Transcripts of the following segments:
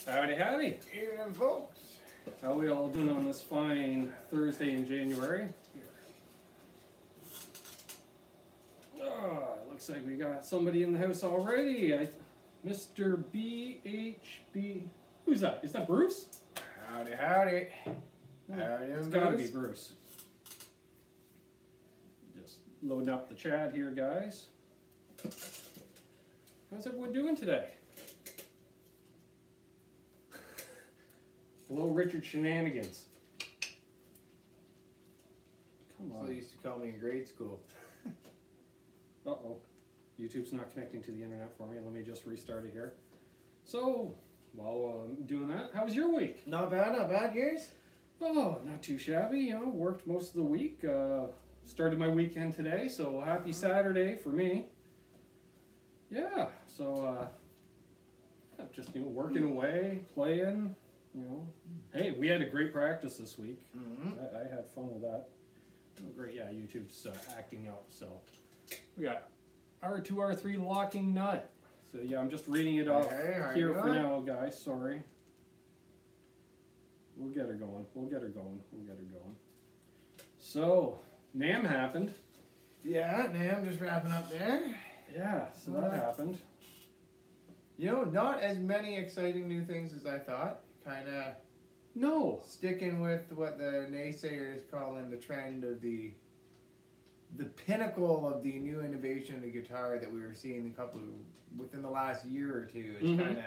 Howdy, howdy. Evening, folks. How we all doing on this fine Thursday in January? Looks like we got somebody in the house already. Mr. BHB. Who's that? Is that Bruce? Howdy, howdy. Howdy, It's gotta be Bruce. Just loading up the chat here, guys. How's everyone doing today? Hello, Richard Shenanigans. Come So on. they used to call me in grade school. Uh-oh. YouTube's not connecting to the internet for me. Let me just restart it here. So, while I'm doing that, how was your week? Not bad, yours? Oh, not too shabby. You know, worked most of the week. Started my weekend today, so happy Saturday for me. Yeah, so just working away, playing. You know, hey, we had a great practice this week. Mm-hmm. I had fun with that. Oh, great, yeah, YouTube's acting up. So we got R2, R3 locking nut. So yeah, I'm just reading it off here for now, guys. Sorry. We'll get her going. We'll get her going. So NAMM happened. Yeah, NAMM just wrapping up there. Yeah, so that happened. You know, not as many exciting new things as I thought. Kind of sticking with what the naysayers calling the trend of the pinnacle of the new innovation of the guitar that we were seeing within the last year or two. It's kind of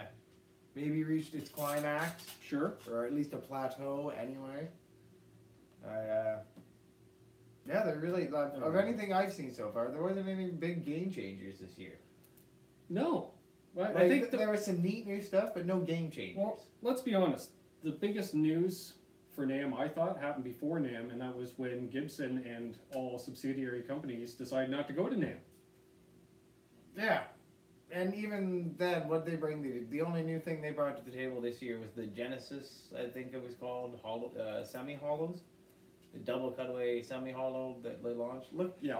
maybe reached its climax. Sure. Or at least a plateau anyway. Yeah, they're really, of anything I've seen so far, there wasn't any big game changers this year. No. Well, Like, I think there was some neat new stuff, but no game changers. Well, let's be honest. The biggest news for NAMM, I thought, happened before NAMM, and that was when Gibson and all subsidiary companies decided not to go to NAMM. Yeah. And even then, what they bring, the only new thing they brought to the table this year was the Genesis, I think it was called, semi-hollows. The double cutaway semi-hollow that they launched.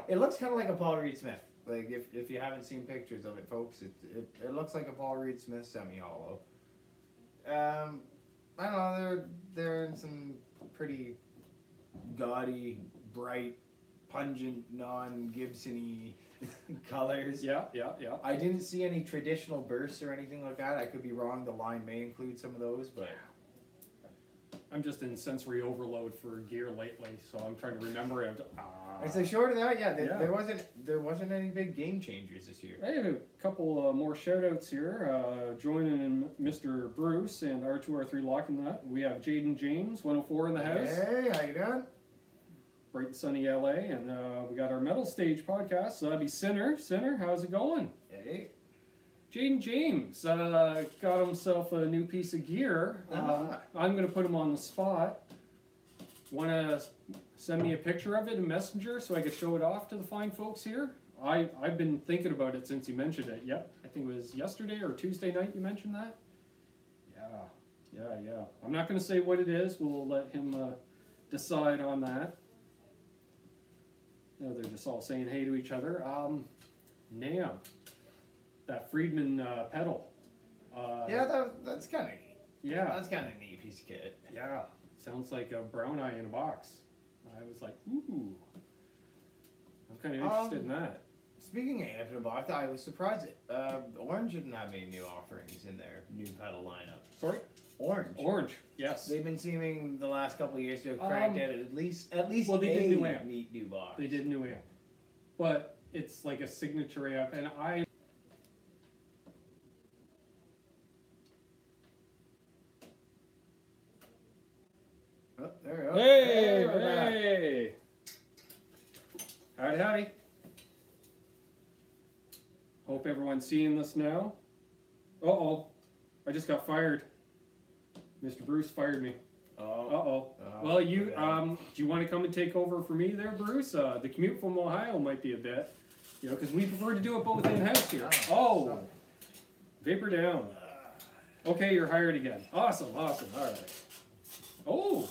It looks kind of like a Paul Reed Smith. Like, if you haven't seen pictures of it, folks, it looks like a Paul Reed Smith semi-hollow. I don't know, they're in some pretty gaudy, bright, pungent, non-Gibson-y colors. Yeah. I didn't see any traditional bursts or anything like that. I could be wrong. The line may include some of those, but I'm just in sensory overload for gear lately, so I'm trying to remember it. And so short of that, there wasn't any big game changers this year. I have a couple more shout outs here. Joining Mr. Bruce and R2, R3 Locking Nut. We have Jaden James, 104 in the house. Hey, how you doing? Bright and sunny LA. And we got our Metal Stage podcast, so that'd be Sinner. Sinner, how's it going? Hey. Jaden James got himself a new piece of gear. I'm going to put him on the spot. Want to send me a picture of it in Messenger so I could show it off to the fine folks here? I've been thinking about it since you mentioned it. Yep, I think it was yesterday or Tuesday night you mentioned that. Yeah. I'm not going to say what it is. We'll let him decide on that. You know, they're just all saying hey to each other. NAMM. That Friedman pedal. That's kind of neat. Yeah. That's kind of a neat piece of kit. Yeah. Sounds like a brown eye in a box. I was like, ooh. I'm kind of interested in that. Speaking of ant in a box, I was surprised that Orange didn't have any new offerings in their new pedal lineup. Sorry? Orange, yes. They've been seeming the last couple of years to have cranked out at least well, they did new amp. Neat new box. They did new amp. But it's like a signature amp, and Oh, there we go. Hey! Howdy. Hope everyone's seeing this now. Uh-oh. I just got fired. Mr. Bruce fired me. Uh-oh. Well, do you want to come and take over for me there, Bruce? The commute from Ohio might be a bit, because we prefer to do it both in-house here. Oh! Vapor down. Okay, you're hired again. Awesome. All right. Oh!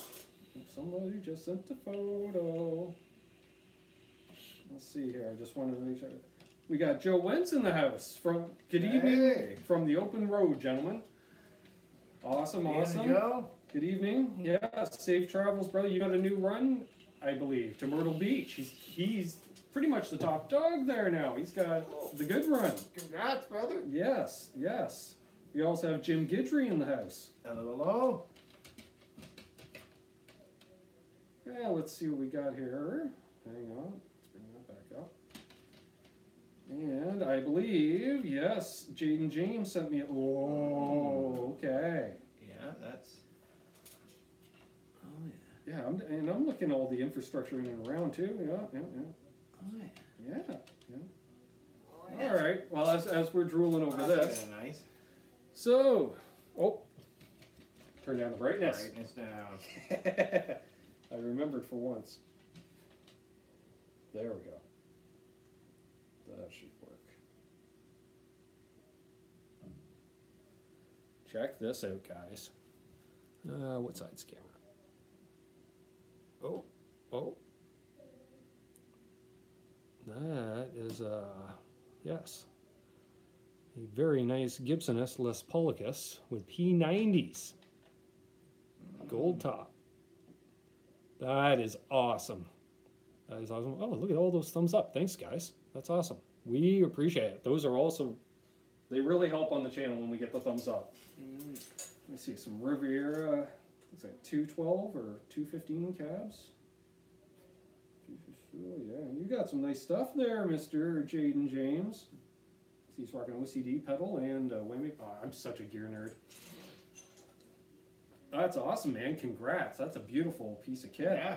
Somebody just sent a photo. Let's see here. I just wanted to make sure. We got Joe Wentz in the house. Good evening from the open road, gentlemen. Awesome, There awesome. you go. Good evening. Yeah, safe travels, brother. You got a new run, I believe, to Myrtle Beach. He's pretty much the top dog there now. He's got the good run. Congrats, brother. Yes, yes. We also have Jim Guidry in the house. Hello. Yeah, let's see what we got here. Hang on, let's bring that back up. And I believe, yes, Jaden James sent me. Oh, okay. Yeah, that's. Oh yeah. Yeah, I'm looking at all the infrastructure in and around too. Yeah. Oh yeah. Yeah. All right. Well, as we're drooling over this. Nice. So, turn down the brightness. Brightness down. I remembered for once. There we go. That should work. Check this out, guys. What side's camera? Oh. That is, yes. A very nice Gibson S. Les Paulicus with P90s. Gold top. That is awesome. That is awesome. Oh, look at all those thumbs up. Thanks, guys. That's awesome. We appreciate it. Those are also, they really help on the channel when we get the thumbs up. Let me see, some Riviera, what's that, 212 or 215 cabs? Oh, yeah, you got some nice stuff there, Mr. Jaden James. He's rocking OCD pedal and whammy. Oh, I'm such a gear nerd. That's awesome, man. Congrats. That's a beautiful piece of kit. Yeah.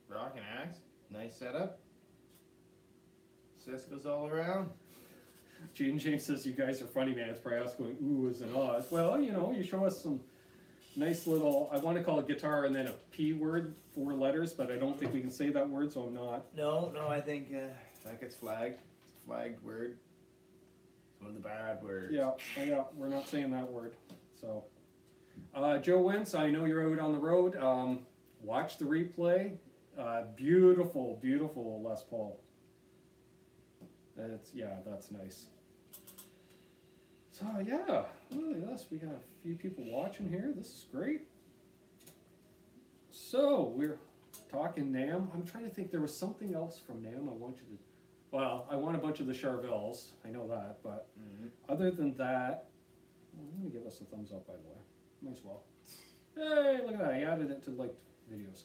Rockin' axe. Nice setup. Cisco's all around. Jaden James says you guys are funny, man. It's probably us going oohs and ahs. Well, you show us some nice little, I want to call it guitar and then a P word, 4 letters, but I don't think we can say that word, so I'm not. No, I think that gets flagged. It's a flagged word. It's one of the bad words. Yeah, we're not saying that word. So, Joe Wentz, I know you're out on the road. Watch the replay. Beautiful Les Paul. That's nice. So yeah, look at this. We got a few people watching here. This is great. So we're talking NAMM. I'm trying to think. There was something else from NAMM I want you to. Well, I want a bunch of the Charvels. I know that, but other than that, let me give us a thumbs up. By the way, might as well. Hey, look at that! I added it to liked videos.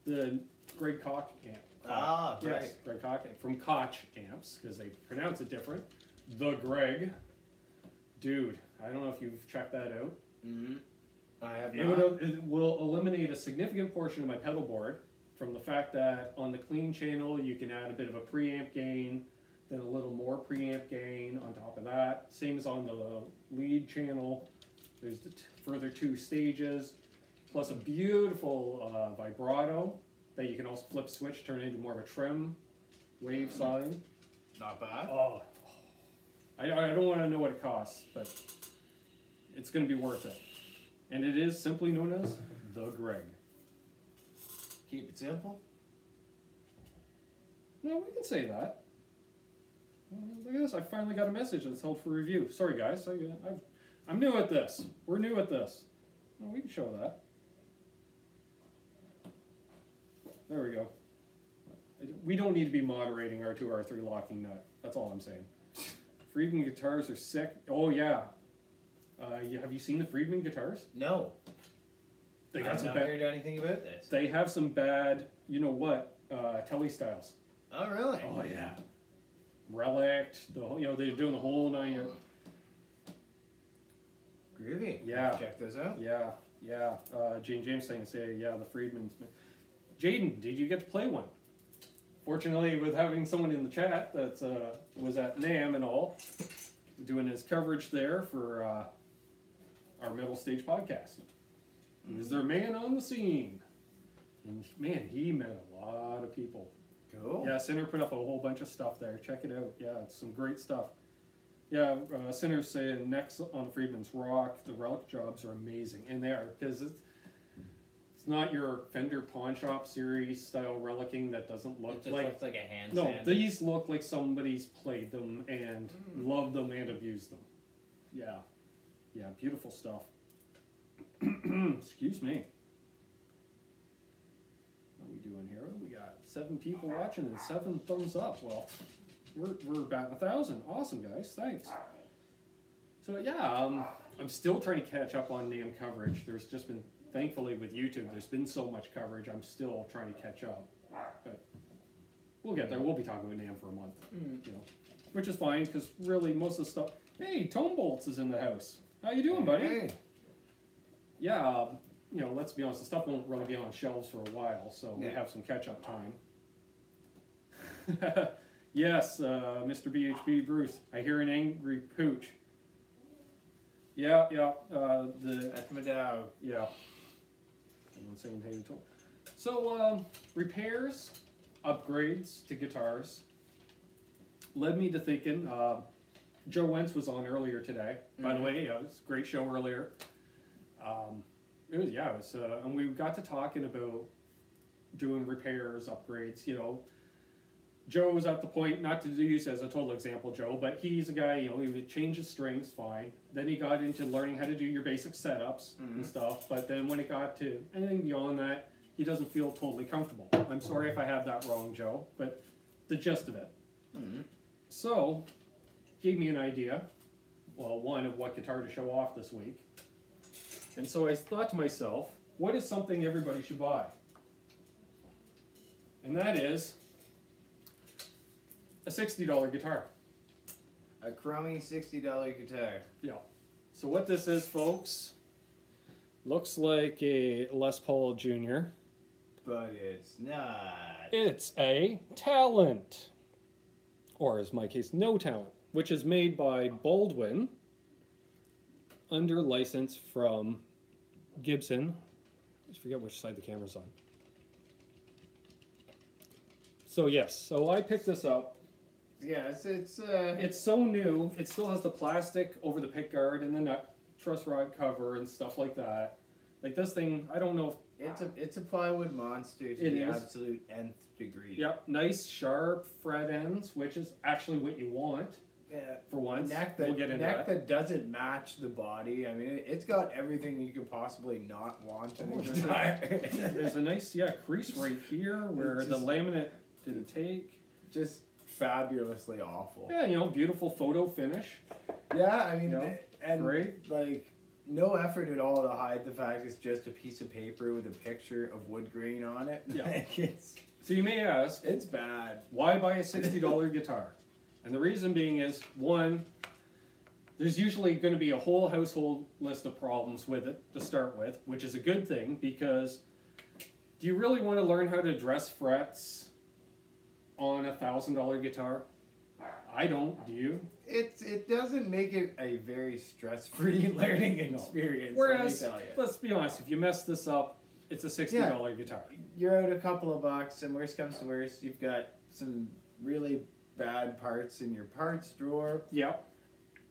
The Greg Koch amp. Right. Yes, Greg Koch from Koch amps because they pronounce it different. The Greg, dude. I don't know if you've checked that out. I have It, not. it will eliminate a significant portion of my pedal board from the fact that on the clean channel you can add a bit of a preamp gain, then a little more preamp gain on top of that. Same as on the lead channel. There's the further 2 stages, plus a beautiful vibrato that you can also flip switch, turn it into more of a trim wave sign. Not bad. Oh, I don't want to know what it costs, but it's going to be worth it. And it is simply known as the Greg. Keep it simple. No, we can say that. Look at this. I finally got a message that's held for review. Sorry, guys. I'm new at this. We're new at this. Well, we can show that. There we go. We don't need to be moderating R2, R3 locking nut. That's all I'm saying. Friedman guitars are sick. Oh, yeah. Have you seen the Friedman guitars? No. They got I've some not bad. heard anything about this. They have some bad, you know what, Telly styles. Oh, really? Oh, yeah. Relict, they're doing the whole 9 year. Groovy. Yeah. Check those out. Yeah. Jane James saying, the Friedman's. Jaden, did you get to play one? Fortunately, with having someone in the chat that was at NAMM and all, doing his coverage there for our middle stage podcast. He was their man on the scene. And man, he met a lot of people. Cool. Yeah, Sinner put up a whole bunch of stuff there. Check it out. Yeah, it's some great stuff. Yeah, Sinner's saying next on Friedman's Rock, the relic jobs are amazing. And they are, because it's not your Fender Pawn Shop series style relicing that doesn't look It just like. looks like a hand No, sand. these look like somebody's played them and loved them and abused them. Yeah. Yeah, beautiful stuff. Excuse me. What are we doing here? We got 7 people watching and 7 thumbs up. Well, we're about 1,000. Awesome, guys. Thanks. So yeah, I'm still trying to catch up on NAMM coverage. There's just been, thankfully with YouTube, there's been so much coverage. I'm still trying to catch up. But we'll get there. We'll be talking about NAMM for a month, you know, which is fine because really most of the stuff. Hey, Tone Bolts is in the house. How you doing, buddy? Hey. Yeah, you know, let's be honest, the stuff won't really be on shelves for a while, so we have some catch-up time. Yes, Mr. BHB Bruce, I hear an angry pooch. Yeah, That's my dog. yeah. I'm saying hey to him. So, repairs, upgrades to guitars led me to thinking, Joe Wentz was on earlier today. By the way, it was a great show earlier. It was, and we got to talking about doing repairs, upgrades, you know. Joe was at the point, not to use as a total example, Joe, but he's a guy, you know, he would change his strings, fine. Then he got into learning how to do your basic setups and stuff, but then when it got to anything beyond that, he doesn't feel totally comfortable. I'm sorry if I have that wrong, Joe, but the gist of it. So, gave me an idea, well, one, of what guitar to show off this week. And so I thought to myself, what is something everybody should buy? And that is a $60 guitar. A crummy $60 guitar. Yeah. So what this is, folks, looks like a Les Paul Jr. But it's not. It's a Talent. Or, as my case, No Talent, which is made by Baldwin under license from Gibson. I forget which side the camera's on. So yes, so I picked this up. Yeah, It's so new. It still has the plastic over the pickguard and the nut truss rod cover and stuff like that. Like this thing, I don't know if it's a plywood monster to the absolute nth degree. Yep, nice sharp fret ends, which is actually what you want. Yeah, for once. We'll get into that doesn't match the body. I mean, it's got everything you could possibly not want in a guitar. There's a nice crease right here where the laminate didn't take. Just fabulously awful. Yeah, you know, beautiful photo finish. Yeah, I mean, you know, and great. Like no effort at all to hide the fact it's just a piece of paper with a picture of wood grain on it. Yeah. Like So you may ask, it's bad. Why buy a $60 guitar? And the reason being is, one, there's usually going to be a whole household list of problems with it to start with, which is a good thing because do you really want to learn how to address frets on a $1,000 guitar? I don't. Do you? It doesn't make it a very stress-free learning experience. Whereas, let's be honest, if you mess this up, it's a $60 guitar. You're out a couple of bucks, and worst comes to worst, you've got some really bad parts in your parts drawer. Yep.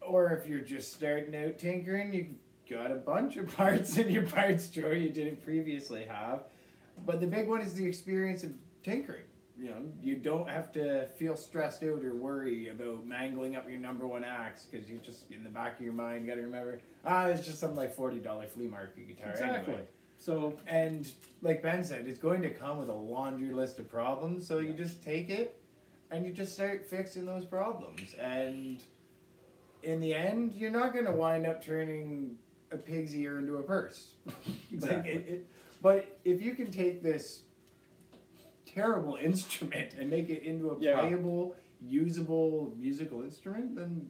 Or if you're just starting out tinkering, you've got a bunch of parts in your parts drawer you didn't previously have. But the big one is the experience of tinkering. You know, you don't have to feel stressed out or worry about mangling up your number one axe because you just, in the back of your mind, got to remember, it's just some like $40 flea market guitar. Exactly. Anyway. So, and like Ben said, it's going to come with a laundry list of problems. So you just take it and you just start fixing those problems. And in the end, you're not going to wind up turning a pig's ear into a purse. Exactly. But if you can take this terrible instrument and make it into a playable, usable musical instrument, then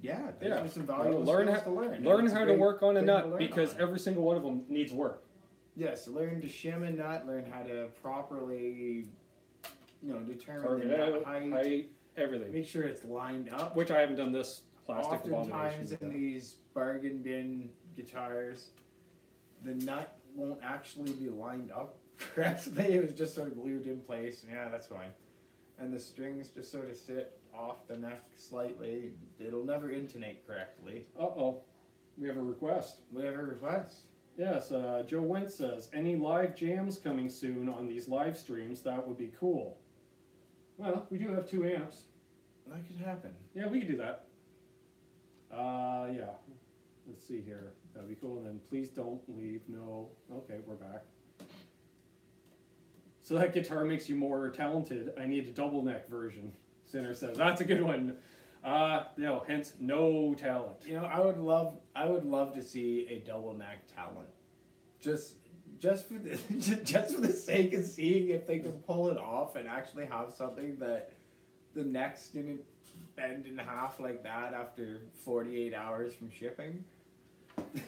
there's some valuable skills to learn. Learn how to work on a nut because every single one of them needs work. Yes, learn to shim a nut, learn how to properly, determine the nut height, everything. Make sure it's lined up. Which I haven't done this plastic abomination. Oftentimes in these bargain bin guitars, the nut won't actually be lined up correctly. It was just sort of glued in place. Yeah, that's fine. And the strings just sort of sit off the neck slightly. It'll never intonate correctly. Uh-oh. We have a request. Yes, Joe Wentz says, any live jams coming soon on these live streams? That would be cool. Well, we do have 2 amps. That could happen. Yeah, we could do that. Yeah. Let's see here. That'd be cool. And then please don't leave. No. Okay, we're back. So that guitar makes you more talented. I need a double neck version. Sinner says that's a good one. Hence no talent. You know, I would love to see a double neck talent. Just for the just for the sake of seeing if they can pull it off and actually have something that the necks didn't bend in half like that after 48 hours from shipping.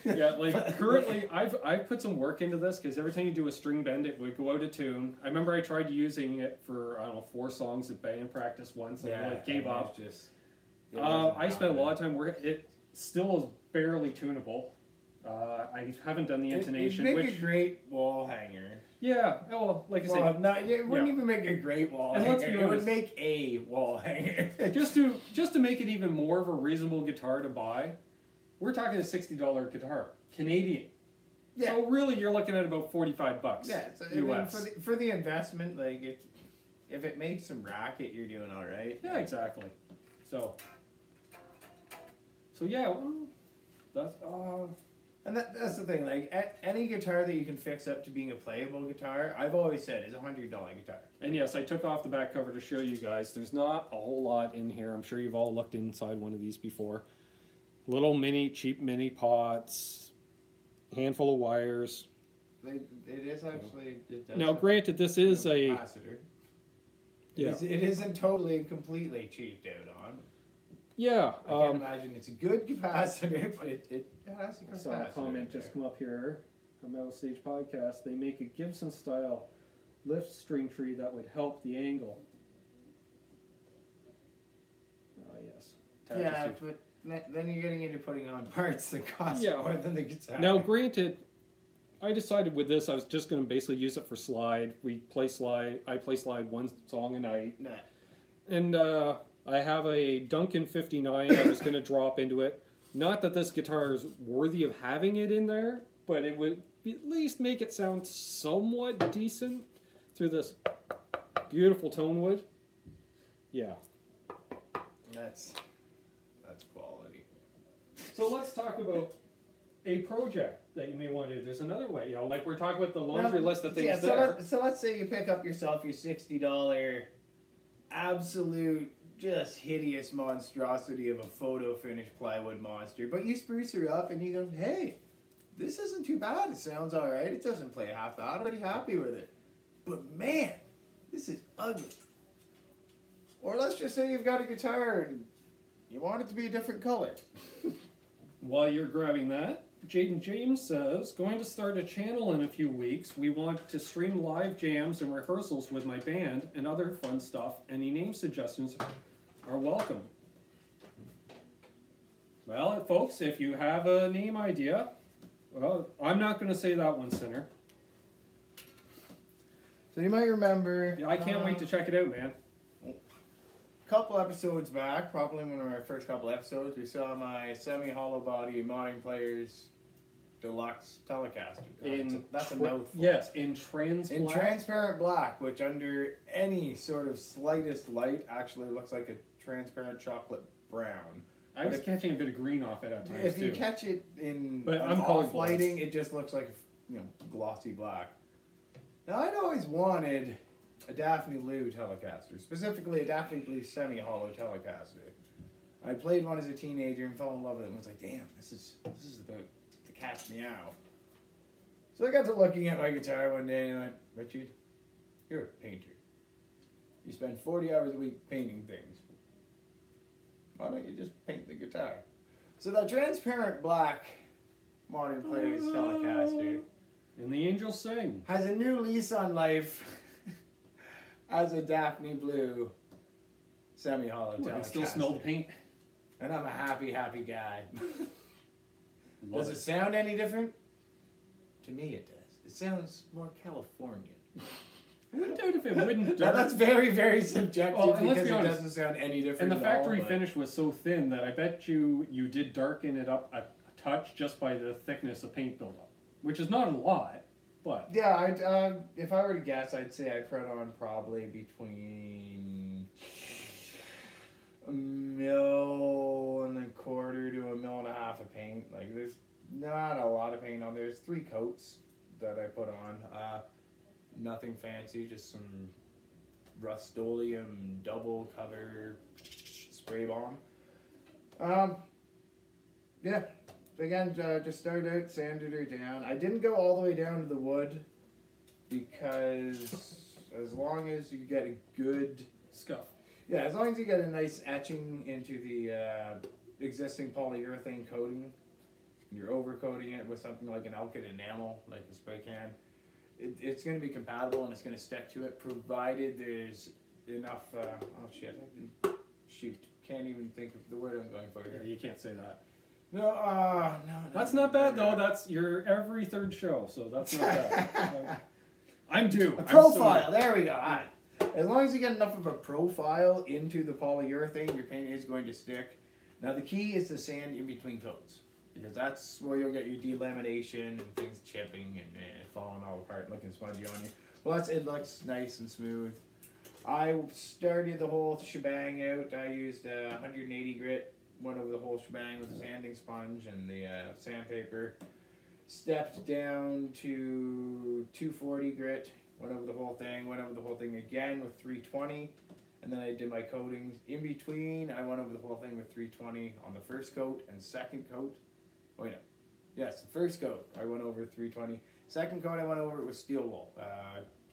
Yeah, like currently I've put some work into this because every time you do a string bend it would go out of tune. I remember I tried using it for, I don't know, 4 songs at band practice once and I gave up. I spent a lot of time working. It still is barely tunable. I haven't done the intonation. It'd make a great wall hanger. Yeah, well, like I said, it wouldn't even make a great wall and hanger. let's be It would honest, make a wall hanger. just to make it even more of a reasonable guitar to buy, we're talking a $60 guitar, Canadian. Yeah. So really, you're looking at about $45. Yeah, so, US. I mean, for the investment, like if it makes some racket, you're doing all right. Yeah, exactly. So yeah, well, that's And that's the thing, like any guitar that you can fix up to being a playable guitar, I've always said is a $100 guitar. And yes, I took off the back cover to show you guys. There's not a whole lot in here. I'm sure you've all looked inside one of these before. Little cheap mini pots, handful of wires. It is actually. Now, granted, this is a capacitor. Yeah. It isn't totally and completely cheaped out on. Yeah. I can't imagine it's a good capacitor, but it has a I saw a capacitor. comment just come up here from Metal Stage Podcast. They make a Gibson style lift string tree that would help the angle. Yes. Yeah, but then you're getting into putting on parts that cost more than the guitar. Now, granted, I decided with this I was just going to basically use it for slide. We play slide. I play slide one song a night. Nah. And I have a Duncan 59 I was going to drop into it. Not that this guitar is worthy of having it in there, but it would at least make it sound somewhat decent through this beautiful tone wood. Yeah. That's quality. So let's talk about a project that you may want to do. There's another way, like we're talking about the laundry list of things there. So let's say you pick up yourself your $60 absolute just hideous monstrosity of a photo finish plywood monster, but you spruce her up and you go, hey, this isn't too bad. It sounds all right. It doesn't play half bad. I'm pretty happy with it. But man, this is ugly. Or let's just say you've got a guitar and you want it to be a different color. While you're grabbing that, Jaden James says, going to start a channel in a few weeks. We want to stream live jams and rehearsals with my band and other fun stuff. Any name suggestions are welcome. Well, folks, if you have a name idea, well, I'm not going to say that one, Sinner. So you might remember... I can't wait to check it out, man. Couple episodes back, probably one of our first couple episodes, we saw my semi-hollow body Modern Players Deluxe Telecaster. That's a mouthful. Yes, in transparent black, which under any sort of slightest light actually looks like a transparent chocolate brown. I was catching a bit of green off it at times If you catch it in off lighting, it just looks like glossy black. Now I'd always wanted a Daphne Blue Telecaster, specifically a Daphne Blue semi-hollow Telecaster. I played one as a teenager and fell in love with it and was like, damn, this is about the cat's meow. So I got to looking at my guitar one day and I went, Richard, you're a painter. You spend 40 hours a week painting things. Why don't you just paint the guitar? So that transparent black Modern Players Telecaster and the angels sing has a new lease on life as a Daphne Blue semi-hollow Telecaster. I still smell the paint. And I'm a happy guy. Does it sound any different? To me it does. It sounds more Californian. I wouldn't doubt if it wouldn't. Now that's very, very subjective because it honest, doesn't sound any different. And the factory finish was so thin that I bet you did darken it up a touch just by the thickness of paint buildup, which is not a lot, but yeah. If I were to guess, I'd say I put on probably between $1.25 to $1.5 coats that I put on. Nothing fancy, just some Rust-Oleum double cover spray bomb. Yeah, again, just started out, sanded her down. I didn't go all the way down to the wood because as long as you get a good Scuff. yeah, as long as you get a nice etching into the existing polyurethane coating, you're overcoating it with something like an alkyd enamel, like a spray can. It's going to be compatible and it's going to stick to it, provided there's enough. Oh shit! Can't even think of the word I'm going for here. Yeah, you can't say that. No, no. That's not bad though. That's your every third show, so that's not bad. I'm due. A profile. There we go. All right. As long as you get enough of a profile into the polyurethane, your paint is going to stick. Now the key is to sand in between coats, because that's where you'll get your delamination and things chipping and falling all apart, looking spongy on you. Plus, it looks nice and smooth. I started the whole shebang out. I used 180 grit, went over the whole shebang with a sanding sponge and the sandpaper. Stepped down to 240 grit, went over the whole thing again with 320, and then I did my coatings. In between, I went over the whole thing with 320 on the first coat and second coat. Oh, yeah. Yes, the first coat, I went over 320. Second coat, I went over it with steel wool.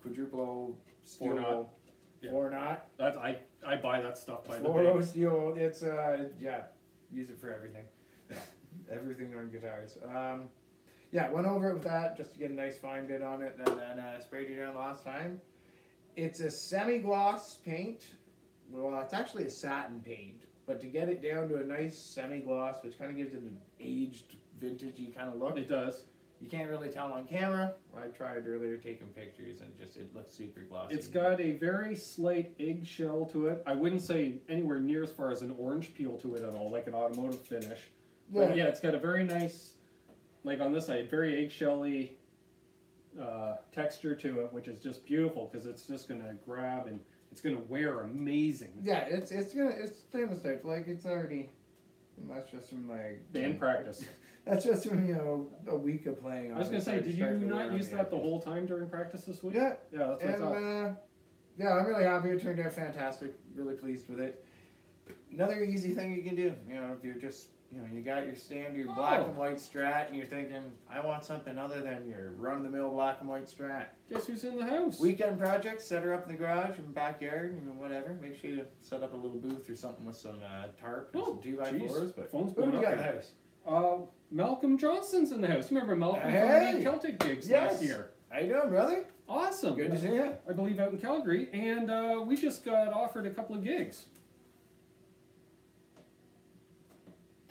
Quadruple steel wool. Yeah. 4-knot. That I buy that stuff by the Fluoro bag. steel. It's yeah, use it for everything. Everything on guitars. Yeah, went over it with that just to get a nice fine bit on it, and then sprayed it down last time. It's a semi-gloss paint. Well, it's actually a satin paint, but to get it down to a nice semi-gloss, which kind of gives it an aged, vintagey kind of look. It does. You can't really tell on camera. I tried earlier taking pictures, and it looks super glossy. It's got a very slight eggshell to it. I wouldn't say anywhere near as far as an orange peel to it at all, like an automotive finish. But yeah, it's got a very nice, like on this side, very eggshelly texture to it, which is just beautiful because it's just gonna grab and it's gonna wear amazing. Yeah, it's stainless type. Like it's already. That's just from my band practice. That's just from a week of playing. I was gonna say, did you not use that the whole time during practice this week? Yeah, yeah, that's what I thought. Yeah, I'm really happy. It turned out fantastic. Really pleased with it. Another easy thing you can do, if you're just, you got your standard black and white Strat, and you're thinking, I want something other than your run-of-the-mill black and white Strat. Guess who's in the house? Weekend projects, set her up in the garage or backyard, whatever. Make sure you set up a little booth or something with some tarp and some 2x4s. But phone's who going do we up got in the here. house? Malcolm Johnson's in the house. Remember Malcolm from the Celtic gigs last year? How you doing, brother? Awesome. Good to see you. I believe out in Calgary, and we just got offered a couple of gigs.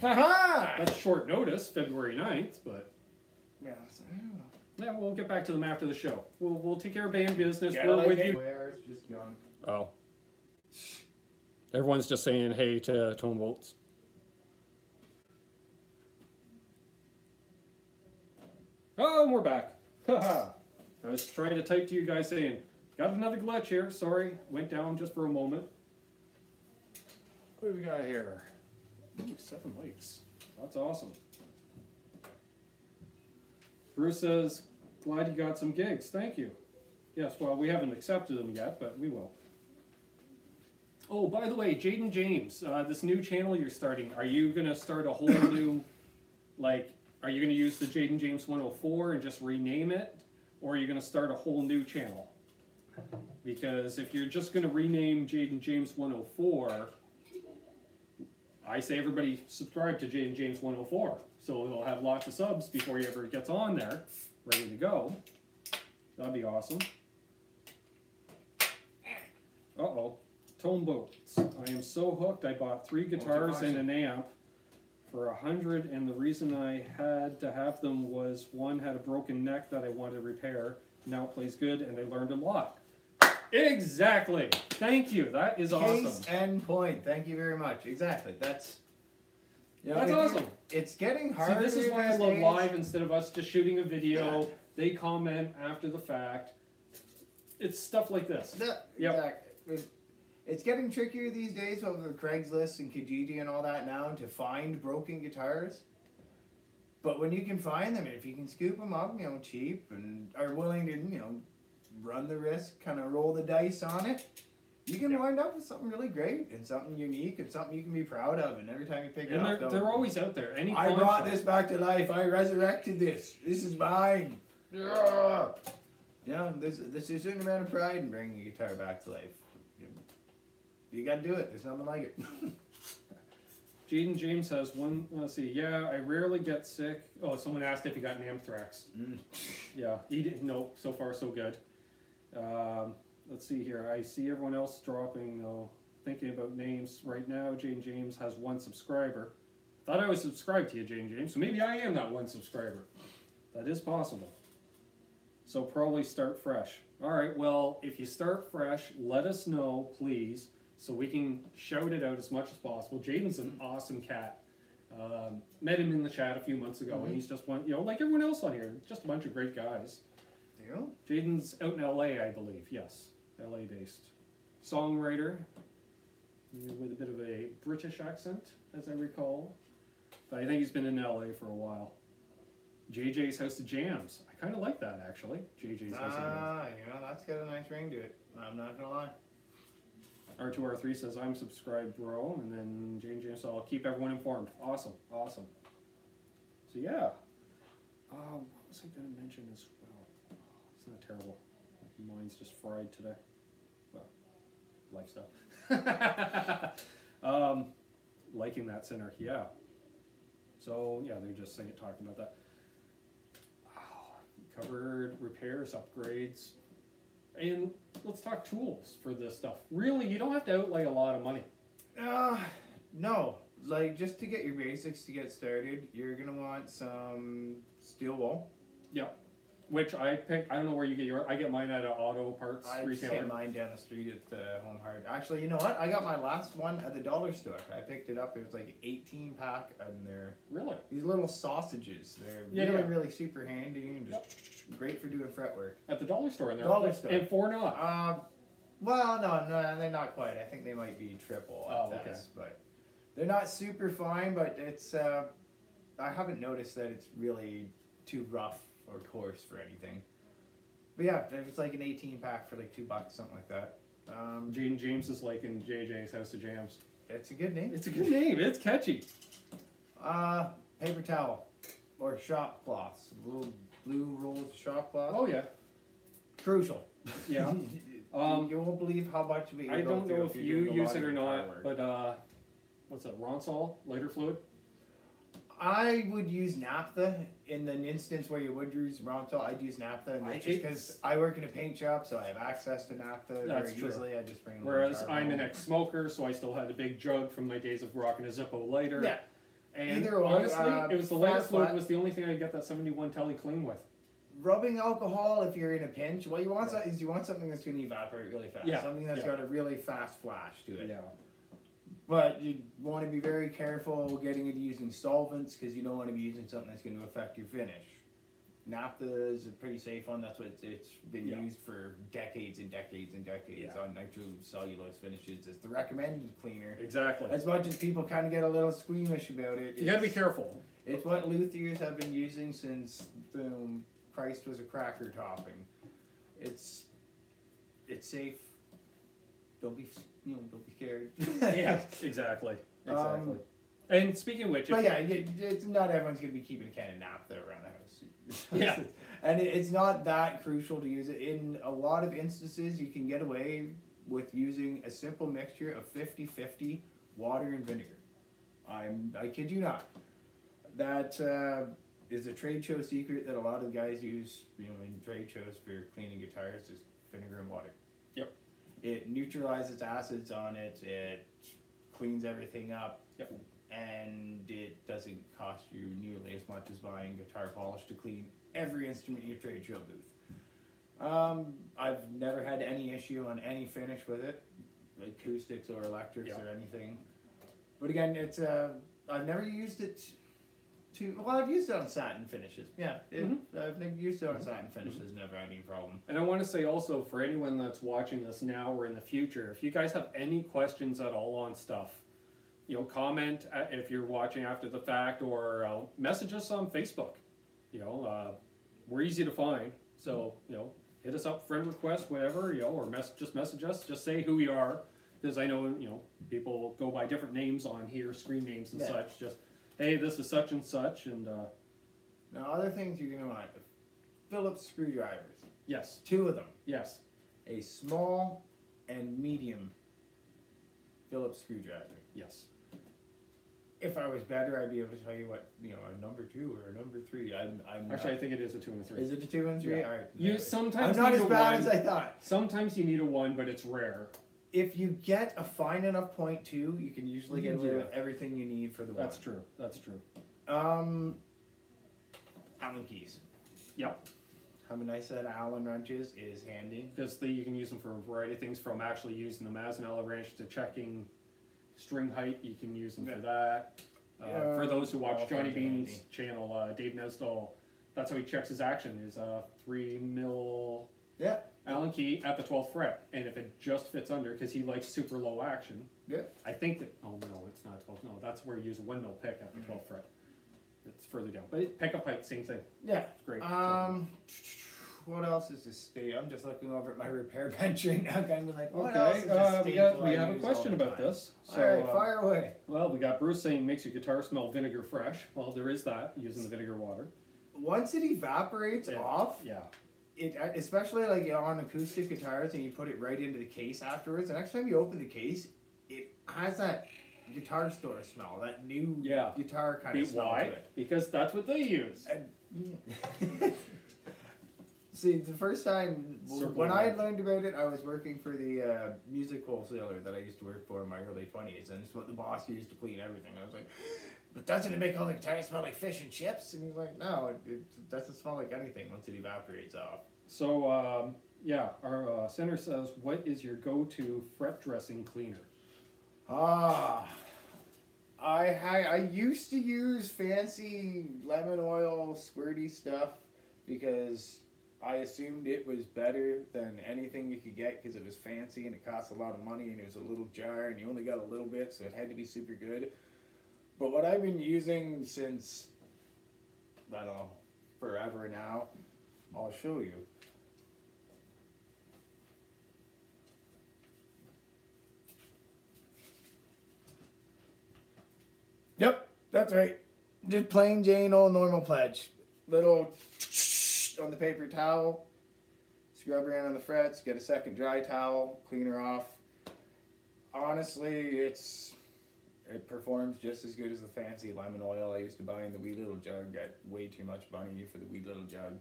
Ha-ha! That's short notice, February 9th, but Yeah, yeah, we'll get back to them after the show. We'll take care of band business. yeah, We're like with you. Where it's just gone. Oh. Everyone's just saying hey to Tone Volts. Oh, and we're back. Haha. I was trying to type to you guys saying, got another glitch here. Sorry, went down just for a moment. What do we got here? Ooh, 7 likes. That's awesome. Bruce says, glad you got some gigs. Thank you. Yes, well, we haven't accepted them yet, but we will. Oh, by the way, Jaden James, this new channel you're starting, are you going to start a whole new, are you going to use the Jaden James 104 and just rename it? Or are you going to start a whole new channel? Because if you're just going to rename Jaden James 104, I say everybody subscribe to Jaden James 104. So it'll have lots of subs before he ever gets on there, ready to go. That'd be awesome. Uh-oh. Tone Boats. I am so hooked. I bought 3 guitars and an amp for $100, and the reason I had to have them was one had a broken neck that I wanted to repair. Now it plays good, and I learned a lot. Exactly. Thank you. That is awesome. Case and point. Thank you very much. Exactly. That's that's awesome. It's getting harder. See, this is why I love live instead of us just shooting a video. Yeah. They comment after the fact. It's stuff like this. Yeah, exactly. It's getting trickier these days with Craigslist and Kijiji and all that now to find broken guitars. But when you can find them, if you can scoop them up, cheap, and are willing to, run the risk, kind of roll the dice on it, you can wind up with something really great and something unique and something you can be proud of. And every time you pick it up, they're always out there. I brought this back to life. I resurrected this. This is mine. Yeah. There's a certain amount of pride in bringing a guitar back to life. You gotta do it. There's nothing like it. Jaden James has one. Let's see. Yeah, I rarely get sick. Oh, someone asked if he got anthrax. Yeah, he didn't. No, so far so good. Let's see here. I see everyone else dropping though. Thinking about names right now. Jaden James has one subscriber. Thought I was subscribed to you, Jaden James. So maybe I am that one subscriber. That is possible. So probably start fresh. All right. Well, if you start fresh, let us know, please, so we can shout it out as much as possible. Jaden's an awesome cat. Met him in the chat a few months ago, and he's just one, like everyone else on here, just a bunch of great guys. Yeah. Jaden's out in LA, I believe. Yes, LA based. Songwriter with a bit of a British accent, as I recall. But I think he's been in LA for a while. JJ's House of Jams. I kind of like that, actually. JJ's House of Jams. That's got a nice ring to it. I'm not going to lie. R2R3 says, I'm subscribed, bro. And then Jane James, I'll keep everyone informed. Awesome, awesome. So, yeah. What was I going to mention as well? It's not terrible. My mind's just fried today. Well, lifestyle. Liking that center, yeah. So, yeah, they're just talking about that. Covered repairs, upgrades. And let's talk tools for this stuff. Really, you don't have to outlay a lot of money. No. Like, just to get your basics to get started, you're going to want some steel wool. Yep. Which I picked. I don't know where you get your. I get mine at an auto parts retailer. I get mine down the street at the Home Hard. Actually, you know what? I got my last one at the dollar store. I picked it up. It was like 18 pack, and they're really these little sausages. They're really super handy and just great for doing fretwork. At the dollar store, and dollar store. And $4. Well, no, they're not quite. I think they might be triple at best, but they're not super fine. But it's I haven't noticed that it's really too rough or coarse for anything. But yeah, it's like an 18 pack for like $2, something like that. Gene James is like in JJ's House of Jams. It's a good name. It's a good name. It's catchy. Paper towel or shop cloths. Little blue rolls of shop cloth. Oh yeah. Crucial. Yeah. You won't believe how much of it I don't know if you use it or not, but what's that? Ronsol lighter fluid. I would use naphtha in an instance where you would use Rontal. I'd use naphtha, and that's just because I work in a paint shop, so I have access to naphtha very easily. I just bring. Whereas I'm an ex-smoker, so I still had a big jug from my days of rocking a Zippo lighter. Yeah. And honestly, it was the lighter fluid was the only thing I could get that 71 telly clean with. Rubbing alcohol, if you're in a pinch, what you want is you want something that's going to evaporate really fast. Yeah. Something that's got a really fast flash to it. Yeah. But you want to be very careful getting it using solvents because you don't want to be using something that's going to affect your finish. Naphtha is a pretty safe one. That's what it's been used for decades and decades and decades on nitrocellulose finishes. It's the recommended cleaner. Exactly. As much as people kind of get a little squeamish about it. You got to be careful. It's what luthiers have been using since Christ was a cracker topping. It's safe. Don't be scared. Yeah, exactly. And speaking of which, but it's not everyone's going to be keeping a can of naphtha around the house. Yeah. And it's not that crucial to use it. In a lot of instances, you can get away with using a simple mixture of 50-50 water and vinegar. I kid you not. That is a trade show secret that a lot of guys use, in trade shows for cleaning guitars, is vinegar and water. Yep. It neutralizes acids on it. It cleans everything up. Yep. And it doesn't cost you nearly as much as buying guitar polish to clean every instrument in your trade show booth. I've never had any issue on any finish with it, acoustics or electrics or anything. But again, it's I've never used it I've used it on satin finishes. Yeah, I've never used it on satin finishes. Never had any problem. And I want to say also, for anyone that's watching this now or in the future, if you guys have any questions at all on stuff, comment if you're watching after the fact, or message us on Facebook. We're easy to find, so hit us up, friend request, whatever, or just message us. Just say who you are, because I know people go by different names on here, screen names and such. Just hey, this is such and such, and now other things you're gonna want: Phillips screwdrivers. Yes. 2 of them. Yes. A small and medium Phillips screwdriver. Yes. If I was better, I'd be able to tell you what a number 2 or a number 3. I'm Actually, I think it is a 2 and a 3. Is it a 2 and 3? Yeah. All right. You right. sometimes I'm not need as a bad 1. as I thought. Sometimes you need a 1, but it's rare. If you get a fine enough point 2, you can usually get rid of everything you need for the 1. That's true. That's true. Allen keys. Yep. Having a nice set of Allen wrenches is handy. Because you can use them for a variety of things, from actually using them as an Allen wrench to checking string height. You can use them for that. For those who watch Johnny Bean's channel, Dave Nesdall, that's how he checks his action, is a 3 mil Allen key at the 12th fret. And if it just fits under, because he likes super low action, I think that, oh no, it's not 12, no, that's where you use a 1 mil pick at the 12th fret. It's further down. But pickup height, same thing. Yeah. It's great. What else is this state? I'm just looking over at my repair bench right now, kind of like, what Okay, else is this state we have a question about this. So, All right, fire away. Well, we got Bruce saying makes your guitar smell vinegar fresh. Well, there is that, using the vinegar water. Once it evaporates off, Yeah. it especially like on acoustic guitars, and you put it right into the case afterwards. The next time you open the case, it has that guitar store smell, that new guitar kind of smell Why? to it. Because that's what they use. See, the first time when I learned about it, I was working for the music wholesaler that I used to work for in my early 20s, and it's what the boss used to clean everything. I was like, but doesn't it make all the guitars smell like fish and chips? And he's like, no, it doesn't smell like anything once it evaporates off. So, our center says, what is your go-to fret dressing cleaner? I used to use fancy lemon oil squirty stuff because I assumed it was better than anything you could get because it was fancy and it cost a lot of money and it was a little jar and you only got a little bit, so it had to be super good. But what I've been using since, I don't know, forever now, I'll show you. Yep, that's right. Just plain Jane old normal pledge. Little on the paper towel, scrub around on the frets, get a second dry towel, clean her off. Honestly, it performs just as good as the fancy lemon oil I used to buy in the wee little jug. Got way too much money for the wee little jug.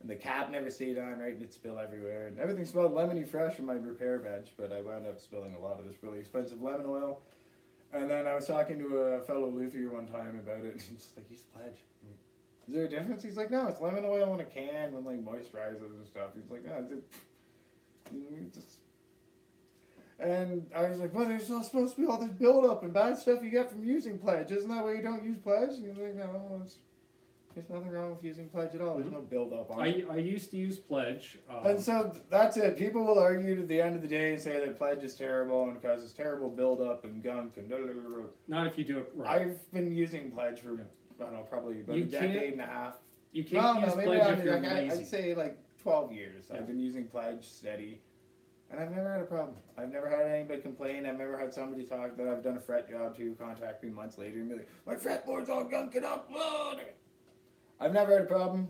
And the cap never stayed on right, and it'd spill everywhere. And everything smelled lemony fresh in my repair bench, but I wound up spilling a lot of this really expensive lemon oil. And then I was talking to a fellow luthier one time about it, and he's like, use Pledge. Is there a difference? He's like, no, it's lemon oil in a can with like moisturizers and stuff. He's like, no, and I was like, well, there's not supposed to be all this buildup and bad stuff you get from using Pledge. Isn't that why you don't use Pledge? And he's like, no, there's nothing wrong with using Pledge at all. There's no buildup on it. I used to use Pledge. And so that's it. People will argue at the end of the day and say that Pledge is terrible and causes terrible buildup and gunk and blah, blah, blah, blah. Not if you do it right. I've been using Pledge for, I don't know, probably about a decade and a half. You can't use Pledge if you're lazy. I'd say like 12 years. Yeah. I've been using Pledge steady. And I've never had a problem. I've never had anybody complain. I've never had somebody talk that I've done a fret job to contact me months later and be like, my fretboard's all gunking up. I've never had a problem.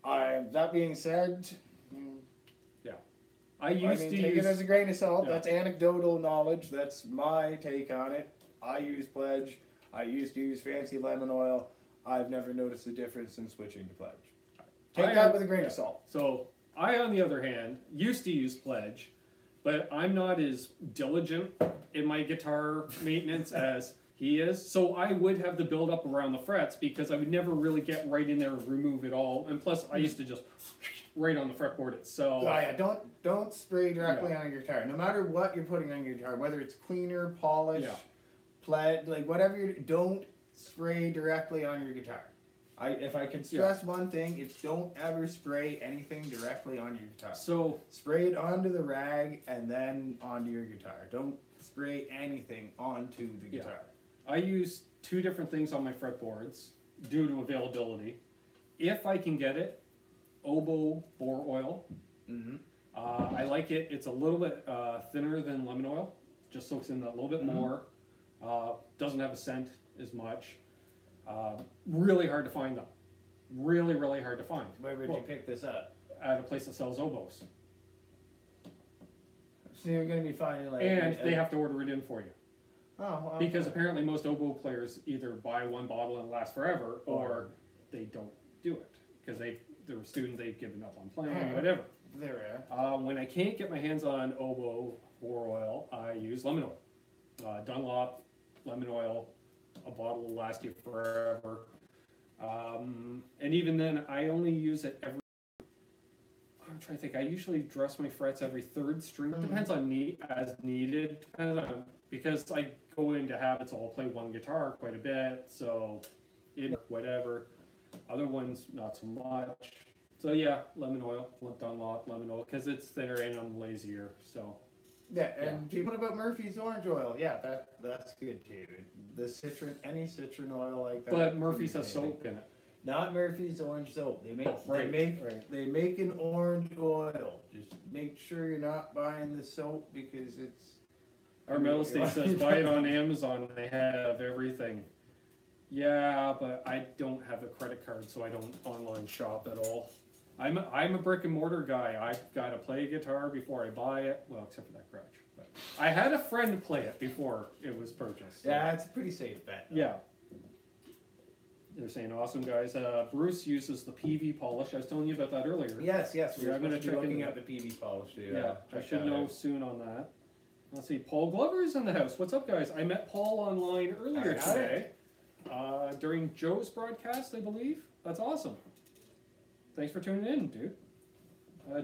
That being said, I used to take use it as a grain of salt. Yeah. That's anecdotal knowledge. That's my take on it. I use Pledge. I used to use fancy lemon oil. I've never noticed a difference in switching to Pledge. Take that with a grain of salt. So I, on the other hand, used to use Pledge, but I'm not as diligent in my guitar maintenance as he is. So I would have the buildup around the frets because I would never really get right in there and remove it all. And plus, I used to just right on the fretboard itself. Oh yeah, don't spray directly on your guitar. No matter what you're putting on your guitar, whether it's cleaner, polish, Pledge, like whatever you're, don't spray directly on your guitar. If I can stress one thing, it's don't ever spray anything directly on your guitar. So spray it onto the rag and then onto your guitar. Don't spray anything onto the Yeah. guitar. I use 2 different things on my fretboards due to availability. If I can get it, oboe bore oil. Mm-hmm. I like it. It's a little bit thinner than lemon oil. Just soaks in a little bit more. Doesn't have a scent as much. Really hard to find them. Really, really hard to find. Where would you pick this up? At a place that sells oboes. So you're going to be finding like... And they have to order it in for you. Oh, well, Because apparently most oboe players either buy one bottle and it lasts forever, or they don't do it. Because they're a student, they've given up on playing, whatever. There. When I can't get my hands on oboe bore oil, I use lemon oil. Dunlop, lemon oil, a bottle will last you forever. And even then, I only use it every... I'm trying to think. I usually dress my frets every 3rd string. Depends on as needed. Depends on, because I go into habits. I'll play one guitar quite a bit, so whatever. Other ones not so much. So yeah, lemon oil, Dunlop lemon oil, because it's thinner and I'm lazier. So yeah, and what about Murphy's orange oil? Yeah, that's good too. Any citron oil like that. But Murphy's has soap in it. Not Murphy's orange soap. They make an orange oil. Just make sure you're not buying the soap because it's... Our real estate says buy it on Amazon. They have everything. Yeah, but I don't have a credit card, so I don't online shop at all. I'm a brick and mortar guy. I've got to play a guitar before I buy it. Well, except for that crutch. But I had a friend play it before it was purchased. So. Yeah, it's a pretty safe bet. Though. Yeah. They're saying awesome, guys. Bruce uses the PV polish. I was telling you about that earlier. Yes. Yeah, I'm going to check looking at the PV polish. Yeah, I should know soon on that. Let's see. Paul Glover's in the house. What's up, guys? I met Paul online earlier today. During Joe's broadcast, I believe. That's awesome. Thanks for tuning in, dude.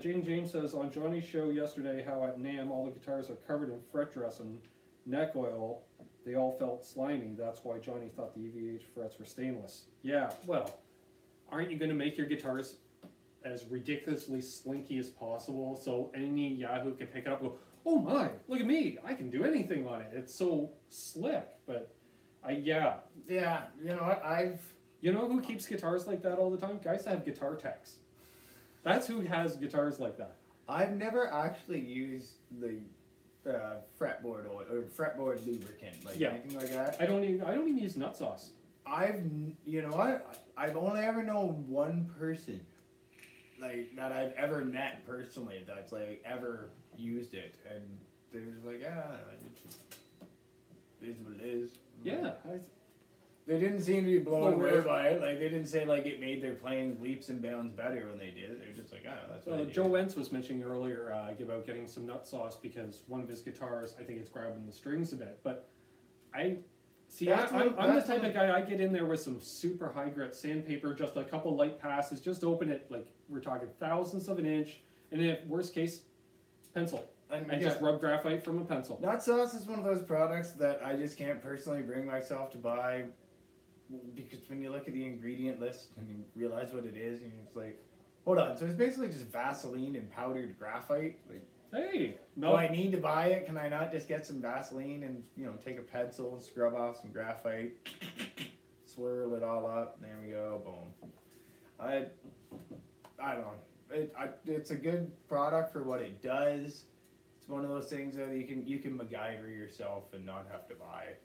James says, on Johnny's show yesterday how at NAMM all the guitars are covered in fret dress and neck oil. They all felt slimy. That's why Johnny thought the EVH frets were stainless. Yeah, well, aren't you going to make your guitars as ridiculously slinky as possible so any Yahoo can pick it up and go, oh my, look at me. I can do anything on it. It's so slick. But, yeah. Yeah, you know what, You know who keeps guitars like that all the time? Guys that have guitar techs. That's who has guitars like that. I've never actually used the fretboard oil or fretboard lubricant, like anything like that. I don't even use nut sauce. You know what? I've only ever known one person, like that I've ever met personally that's like ever used it, and they was like, it is what it is. Yeah. They didn't seem to be blown away by it. Like, they didn't say, like, it made their playing leaps and bounds better when they did it. They were just like, that's what I do. Joe Wentz was mentioning earlier about getting some nut sauce because one of his guitars, I think it's grabbing the strings a bit. But I'm the type of guy, I get in there with some super high grit sandpaper, just a couple light passes, just open it, like, we're talking thousandths of an inch, and if worst case, pencil. And just rub graphite from a pencil. Nut sauce is one of those products that I just can't personally bring myself to buy. Because when you look at the ingredient list and you realize what it is, and it's like, hold on, so it's basically just Vaseline and powdered graphite. Like, hey, no. Do I need to buy it? Can I not just get some Vaseline and take a pencil and scrub off some graphite, swirl it all up, and there we go, boom. I don't know. It's a good product for what it does. It's one of those things that you can MacGyver yourself and not have to buy.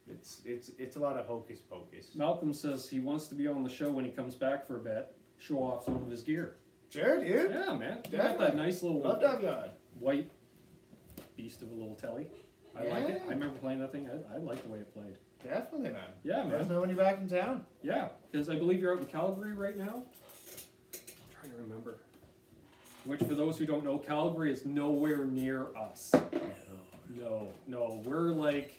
It's a lot of hocus pocus. Malcolm says he wants to be on the show when he comes back for a bit, show off some of his gear. Sure, dude. Yeah, man. You got that nice little white beast of a little telly. I like it. I remember playing that thing. I like the way it played. Definitely, man. Yeah, man. Let us know when you're back in town. Yeah, because I believe you're out in Calgary right now. I'm trying to remember. Which, for those who don't know, Calgary is nowhere near us. No. We're like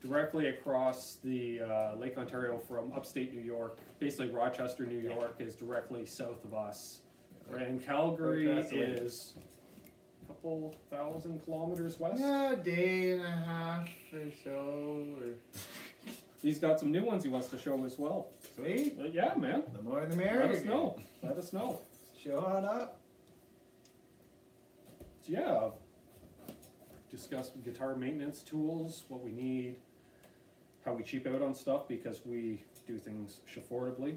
directly across the Lake Ontario from upstate New York. Basically, Rochester, New York is directly south of us. And Calgary is a couple thousand kilometers west. Yeah, a day and a half or so. He's got some new ones he wants to show as well. Sweet. Yeah, man. The more the merrier. Let us know. Show on up. Yeah. discuss guitar maintenance tools, what we need, how we cheap out on stuff because we do things affordably.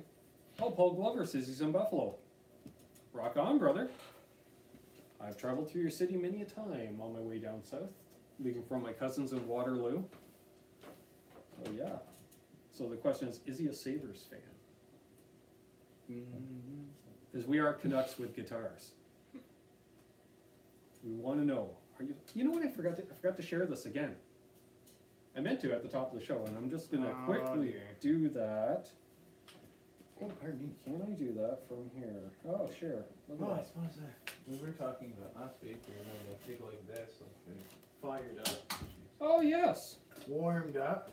Oh, Paul Glover says he's in Buffalo. Rock on, brother. I've traveled through your city many a time on my way down south, leaving from my cousins in Waterloo. Oh yeah. So the question is he a Sabres fan? Because we are Canucks with guitars. We want to know. Are you? You know what? I forgot to share this again. I meant to at the top of the show, and I'm just gonna quickly do that. Oh, pardon me. Can I do that from here? Oh, sure. Look at I that. suppose we were talking about last week. We were going to take like this, like fired up, Oh yes. warmed up.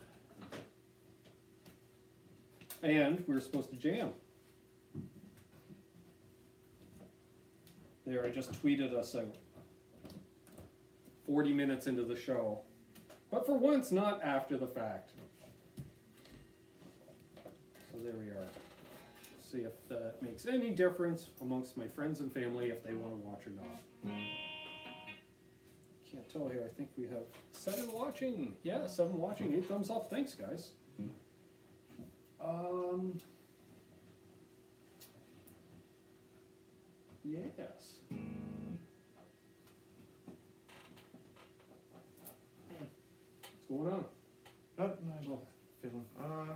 And we were supposed to jam. There, I just tweeted us out. 40 minutes into the show. But for once, not after the fact. So there we are. See if that makes any difference amongst my friends and family if they want to watch or not. Can't tell here. I think we have 7 watching. Yeah, 7 watching. 8 thumbs up. Thanks, guys. Yes. What's going on?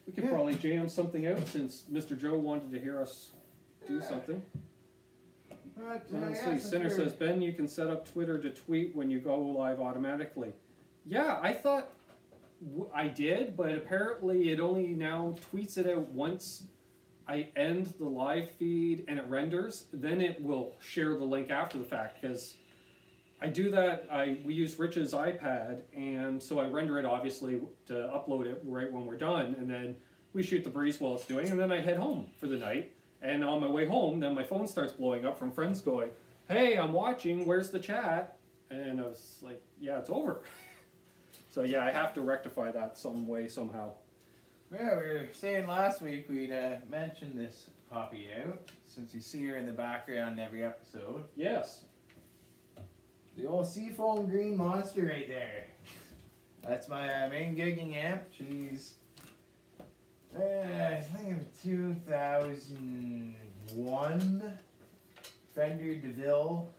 We could probably jam something out since Mr. Joe wanted to hear us do something. Let's see. Sinner says, Ben, you can set up Twitter to tweet when you go live automatically. Yeah, I thought I did, but apparently it only now tweets it out once I end the live feed and it renders. Then it will share the link after the fact because I do that. We use Rich's iPad, and so I render it obviously to upload it right when we're done, and then we shoot the breeze while it's doing, and then I head home for the night. And on my way home, then my phone starts blowing up from friends going, "Hey, I'm watching. Where's the chat?" And I was like, "Yeah, it's over." So yeah, I have to rectify that some way somehow. Yeah, we were saying last week we'd mention this poppy out since you see her in the background in every episode. Yes. The old Seafoam Green Monster right there. That's my main gigging amp. She's, I think 2001 Fender DeVille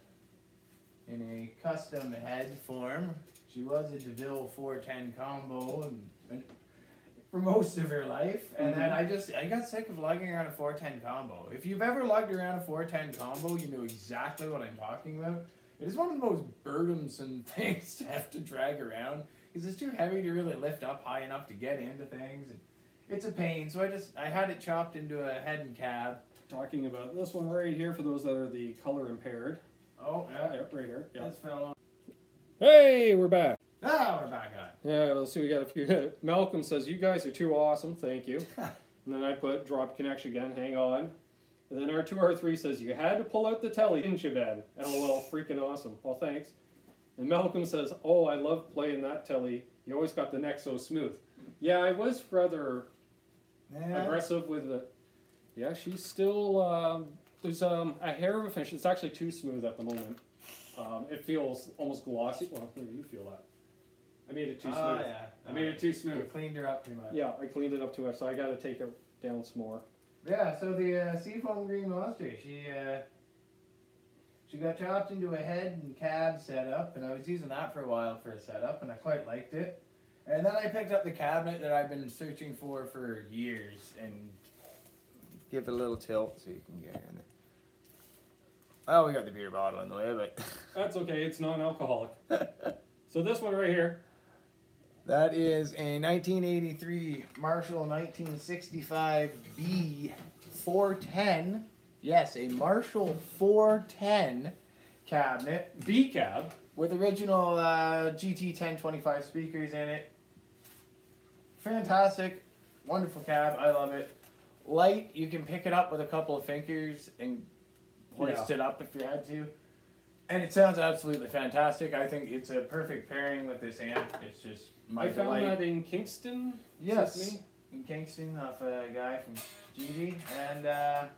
in a custom head form. She was a DeVille 410 combo and for most of her life, and then I got sick of lugging around a 410 combo. If you've ever lugged around a 410 combo, you know exactly what I'm talking about. It is one of the most burdensome things to have to drag around because it's too heavy to really lift up high enough to get into things. And it's a pain, so I had it chopped into a head and cab. Talking about this one right here for those that are the color impaired. Oh, yeah. Yep, right here. Yep. That's fell on. Hey, we're back. Ah, we're back on. Yeah, let's see, we got a few. Malcolm says, "You guys are too awesome, thank you." And then I put drop connection again, hang on. And then R2R3 says, "You had to pull out the telly, didn't you, Ben?" LOL, freaking awesome. Well, thanks. And Malcolm says, "Oh, I love playing that telly. You always got the neck so smooth." Yeah, I was rather aggressive with it. Yeah, she's still, there's a hair of a finish. It's actually too smooth at the moment. It feels almost glossy. Well, maybe you feel that. I made it too smooth. Yeah. I made it too smooth. You cleaned her up too much. Yeah, I cleaned it up too much, so I got to take it down some more. Yeah, so the Seafoam Green Monster, she got chopped into a head and cab setup, and I was using that for a while for a setup, and I quite liked it. And then I picked up the cabinet that I've been searching for years, and give it a little tilt so you can get in it. Oh, we got the beer bottle in the way, but That's okay, it's non-alcoholic. So this one right here. that is a 1983 Marshall 1965 B 410. Yes, a Marshall 410 cabinet B cab. with original GT 1025 speakers in it. Fantastic, wonderful cab. I love it. Light, you can pick it up with a couple of fingers and hoist it up if you had to. And it sounds absolutely fantastic. I think it's a perfect pairing with this amp. It's just my I found delight. that in Kingston. Yes, in Kingston, off a guy from GD, and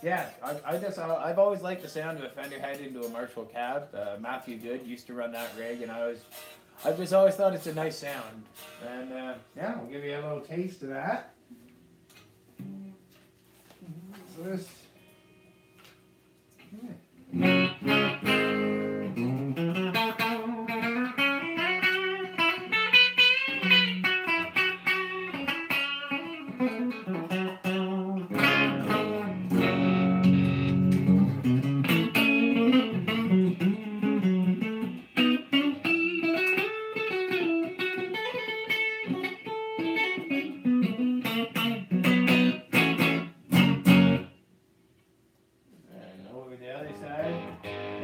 Yeah, I've always liked the sound of a fender head into a Marshall cab. Matthew Good used to run that rig, and I've just always thought it's a nice sound. And yeah, we'll give you a little taste of that. So this.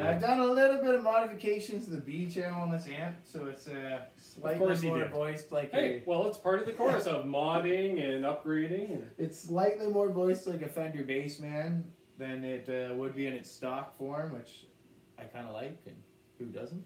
I've done a little bit of modifications to the B channel on this amp, so it's slightly more voiced like well, it's part of the course of modding and upgrading. It's slightly more voiced like a Fender Bassman than it would be in its stock form, which I kind of like, and who doesn't?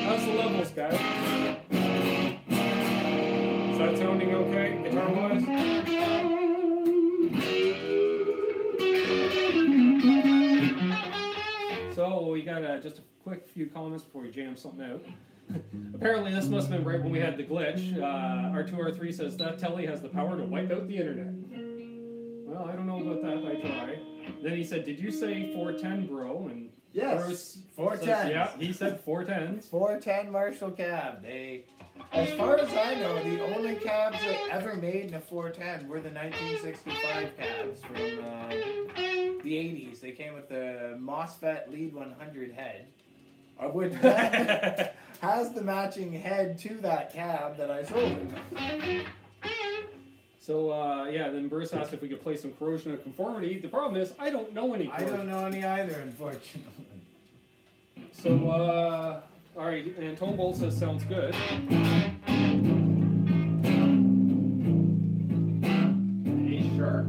How's the levels, guys? Is that sounding okay, guitar-wise? So we got just a quick few comments before we jam something out. Apparently this must have been right when we had the glitch. R2R3 says that telly has the power to wipe out the internet. Well, I don't know about that, I try. Then he said, did you say 410, bro? And yes, Bruce 410. Yeah, he said 410s. 410 Marshall cab. As far as I know, the only cabs that ever made in a 410 were the 1965 cabs from the 80s. They came with the MOSFET Lead 100 head, which has the matching head to that cab that I sold him. So, yeah, then Bruce asked if we could play some Corrosion of Conformity. The problem is, I don't know any. I don't know any either, unfortunately. So, alright, and Tone Bolt says sounds good. A sharp.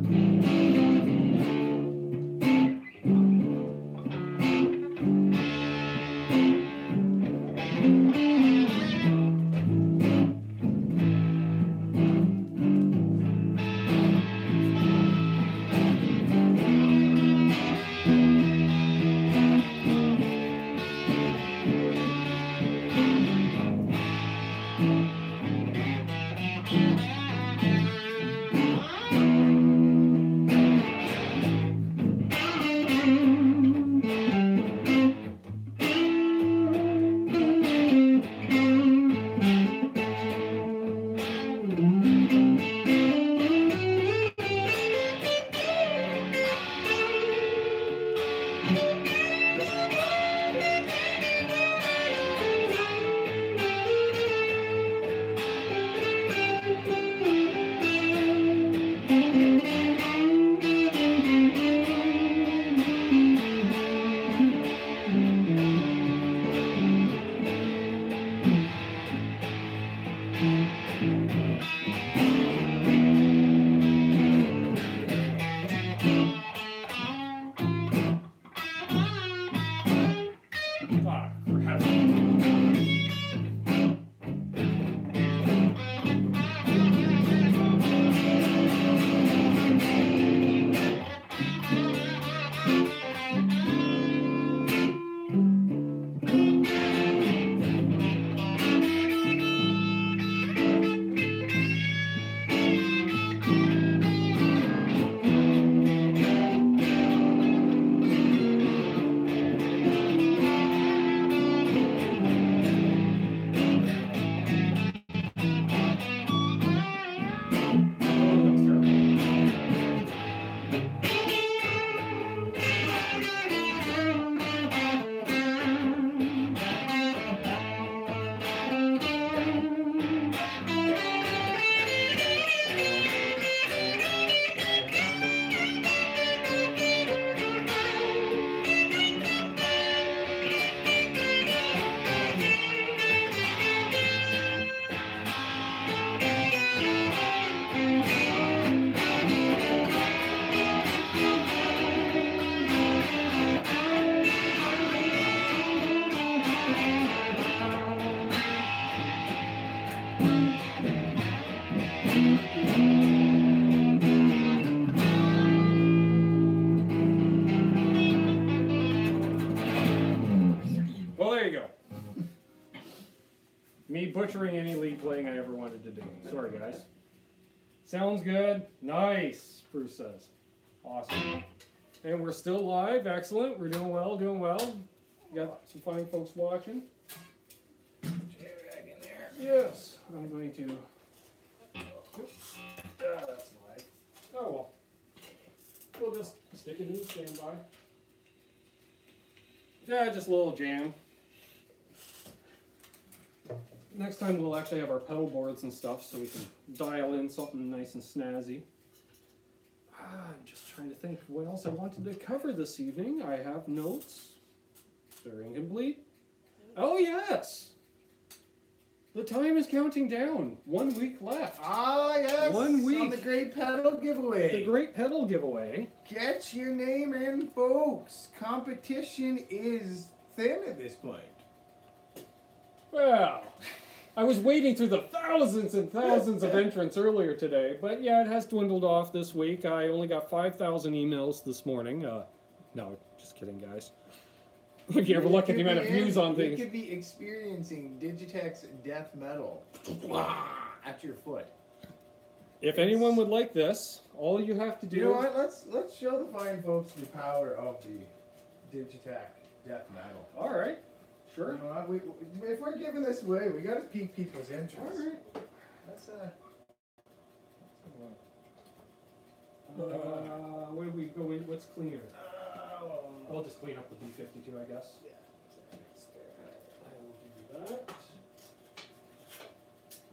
butchering any lead playing I ever wanted to do. Sorry, guys. Sounds good. Nice, Bruce says. Awesome. And we're still live. Excellent. We're doing well, doing well. Got some fine folks watching. Yes. I'm going to... that's live. Oh, well. We'll just stick it in standby. Yeah, just a little jam. Next time we'll actually have our pedal boards and stuff so we can dial in something nice and snazzy. I'm just trying to think what else I wanted to cover this evening. I have notes. They're incomplete. Oh, yes! The time is counting down. 1 week left. Ah, yes. 1 week. On the Great Pedal Giveaway. The Great Pedal Giveaway. Get your name in, folks. Competition is thin at this point. Well, I was wading through the thousands and thousands of entrants earlier today, but yeah, it has dwindled off this week. I only got 5,000 emails this morning. No, just kidding, guys. If you ever look at the amount of views on things. You could be experiencing Digitech's death metal at your foot. If anyone would like this, all you have to do... You know what? Let's show the fine folks the power of the Digitech death metal. All right. Sure. You know what? If we're giving this away, we got to pique people's interest. All right. That's where do we go in? What's cleaner? I'll just clean up the B52, I guess. Yeah. I will do that.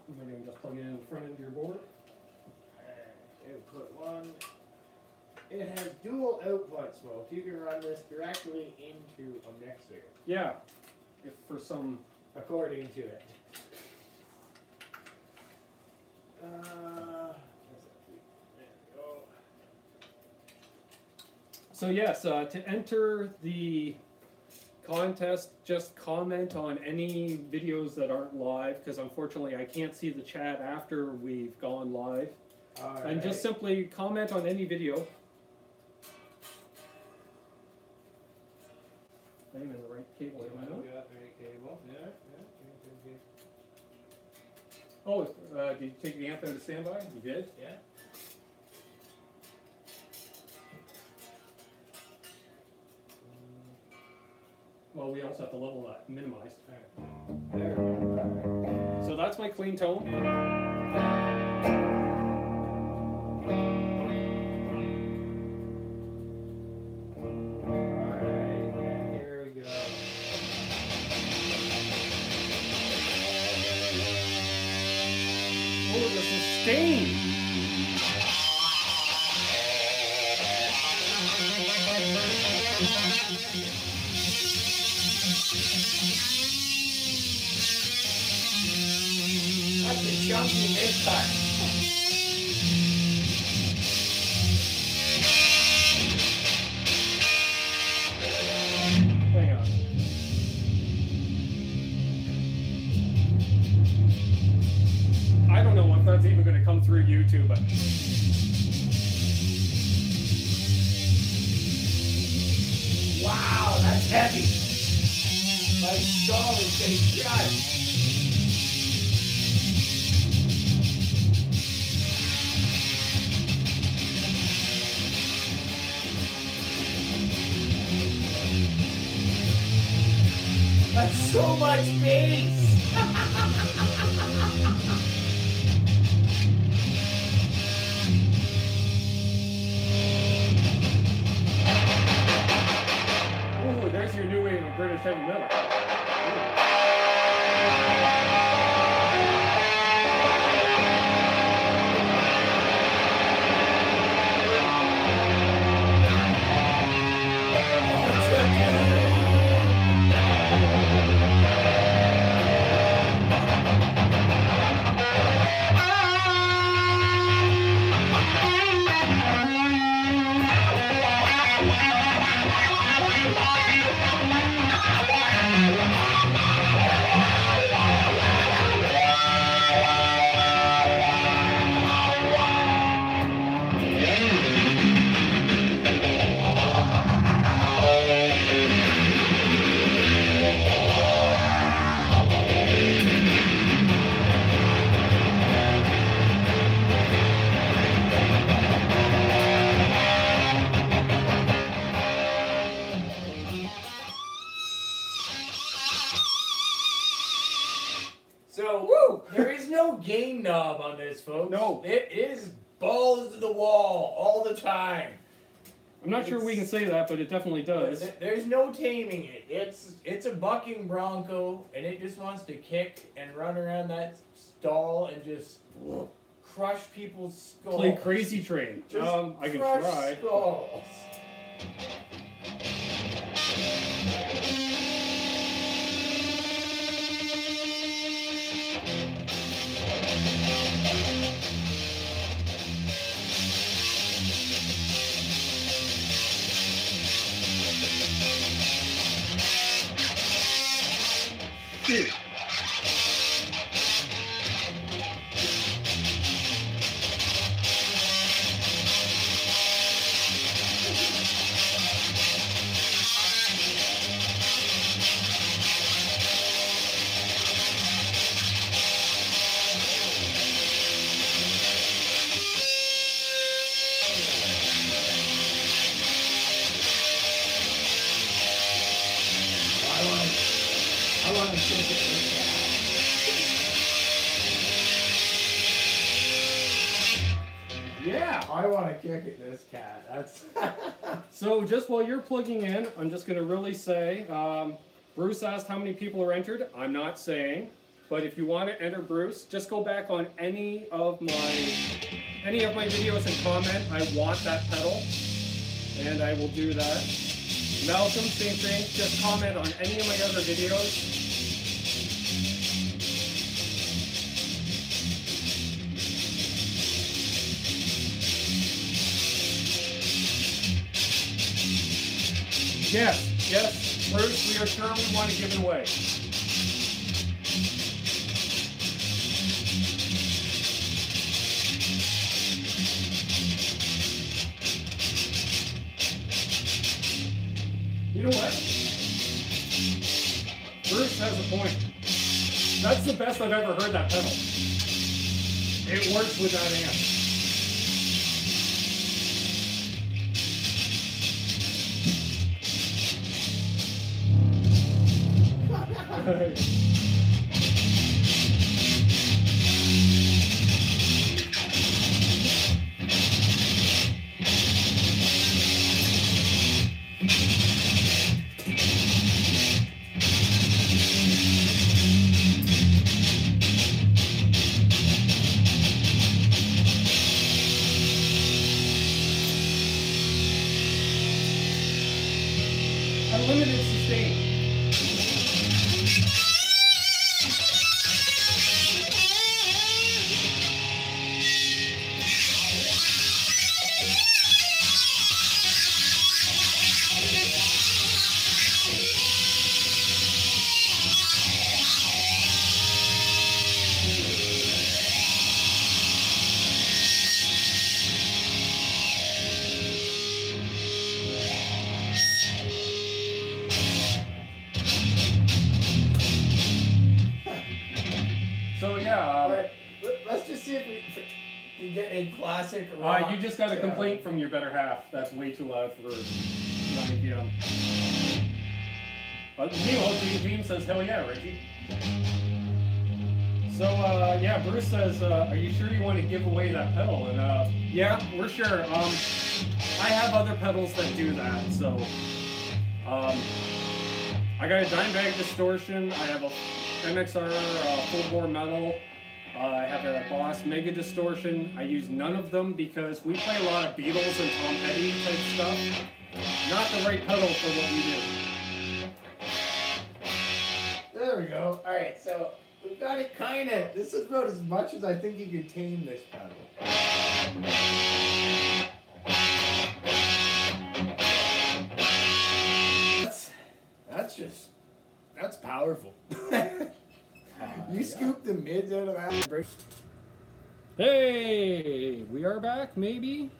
I'm going to just plug it in front of your board. Output 1. It has dual outputs, folks. You can run this directly into a mixer. Yeah. If for some... According to it. So yes, to enter the contest, just comment on any videos that aren't live, because unfortunately I can't see the chat after we've gone live. And just simply comment on any video. I'm in the right cable here, I know. Yeah, right cable. Yeah. Oh, did you take the amp out of standby? You did? Yeah. Well, we also have to level that, minimize. There we go. So that's my clean tone. Alright, here we go. Oh, the sustain! That's a chunky mid cut. Hang on. I don't know if that's even going to come through YouTube, but... Wow, that's heavy. My skull is getting shut. That's so much bass! Oh, there's your new wave of British heavy metal. no gain knob on this, folks. No. It is balls to the wall all the time. I'm not sure we can say that, but it definitely does. There's no taming it. It's a bucking bronco, and it just wants to kick and run around that stall and just crush people's skulls. Play Crazy Train. I can try. Skulls. Dude. I want to kick it. Yeah. I want to kick it, this cat. That's. So just while you're plugging in, I'm just going to really say, Bruce asked how many people are entered. I'm not saying, but if you want to enter Bruce, just go back on any of my videos and comment, I want that pedal, and I will do that. Malcolm, same thing. Just comment on any of my other videos. Yes, Bruce, we are sure we want to give it away. You know what? Bruce has a point. That's the best I've ever heard that pedal. It works with that amp. Unlimited sustain. So yeah, Let's just see if we get a classic rock. you just got a complaint from your better half. That's way too loud for 9 p.m. But meanwhile, Dream says, hell yeah, Reggie. So yeah, Bruce says, are you sure you want to give away that pedal? And yeah, we're sure. I have other pedals that do that. So I got a dime bag distortion. I have a MXR full bore metal. I have a Boss Mega Distortion. I use none of them because we play a lot of Beatles and Tom Petty type stuff. Not the right pedal for what we do. There we go. Alright, so we've got it kind of. This is about as much as I think you can tame this pedal. That's powerful. You scoop the mids out of that. Hey, we are back, maybe?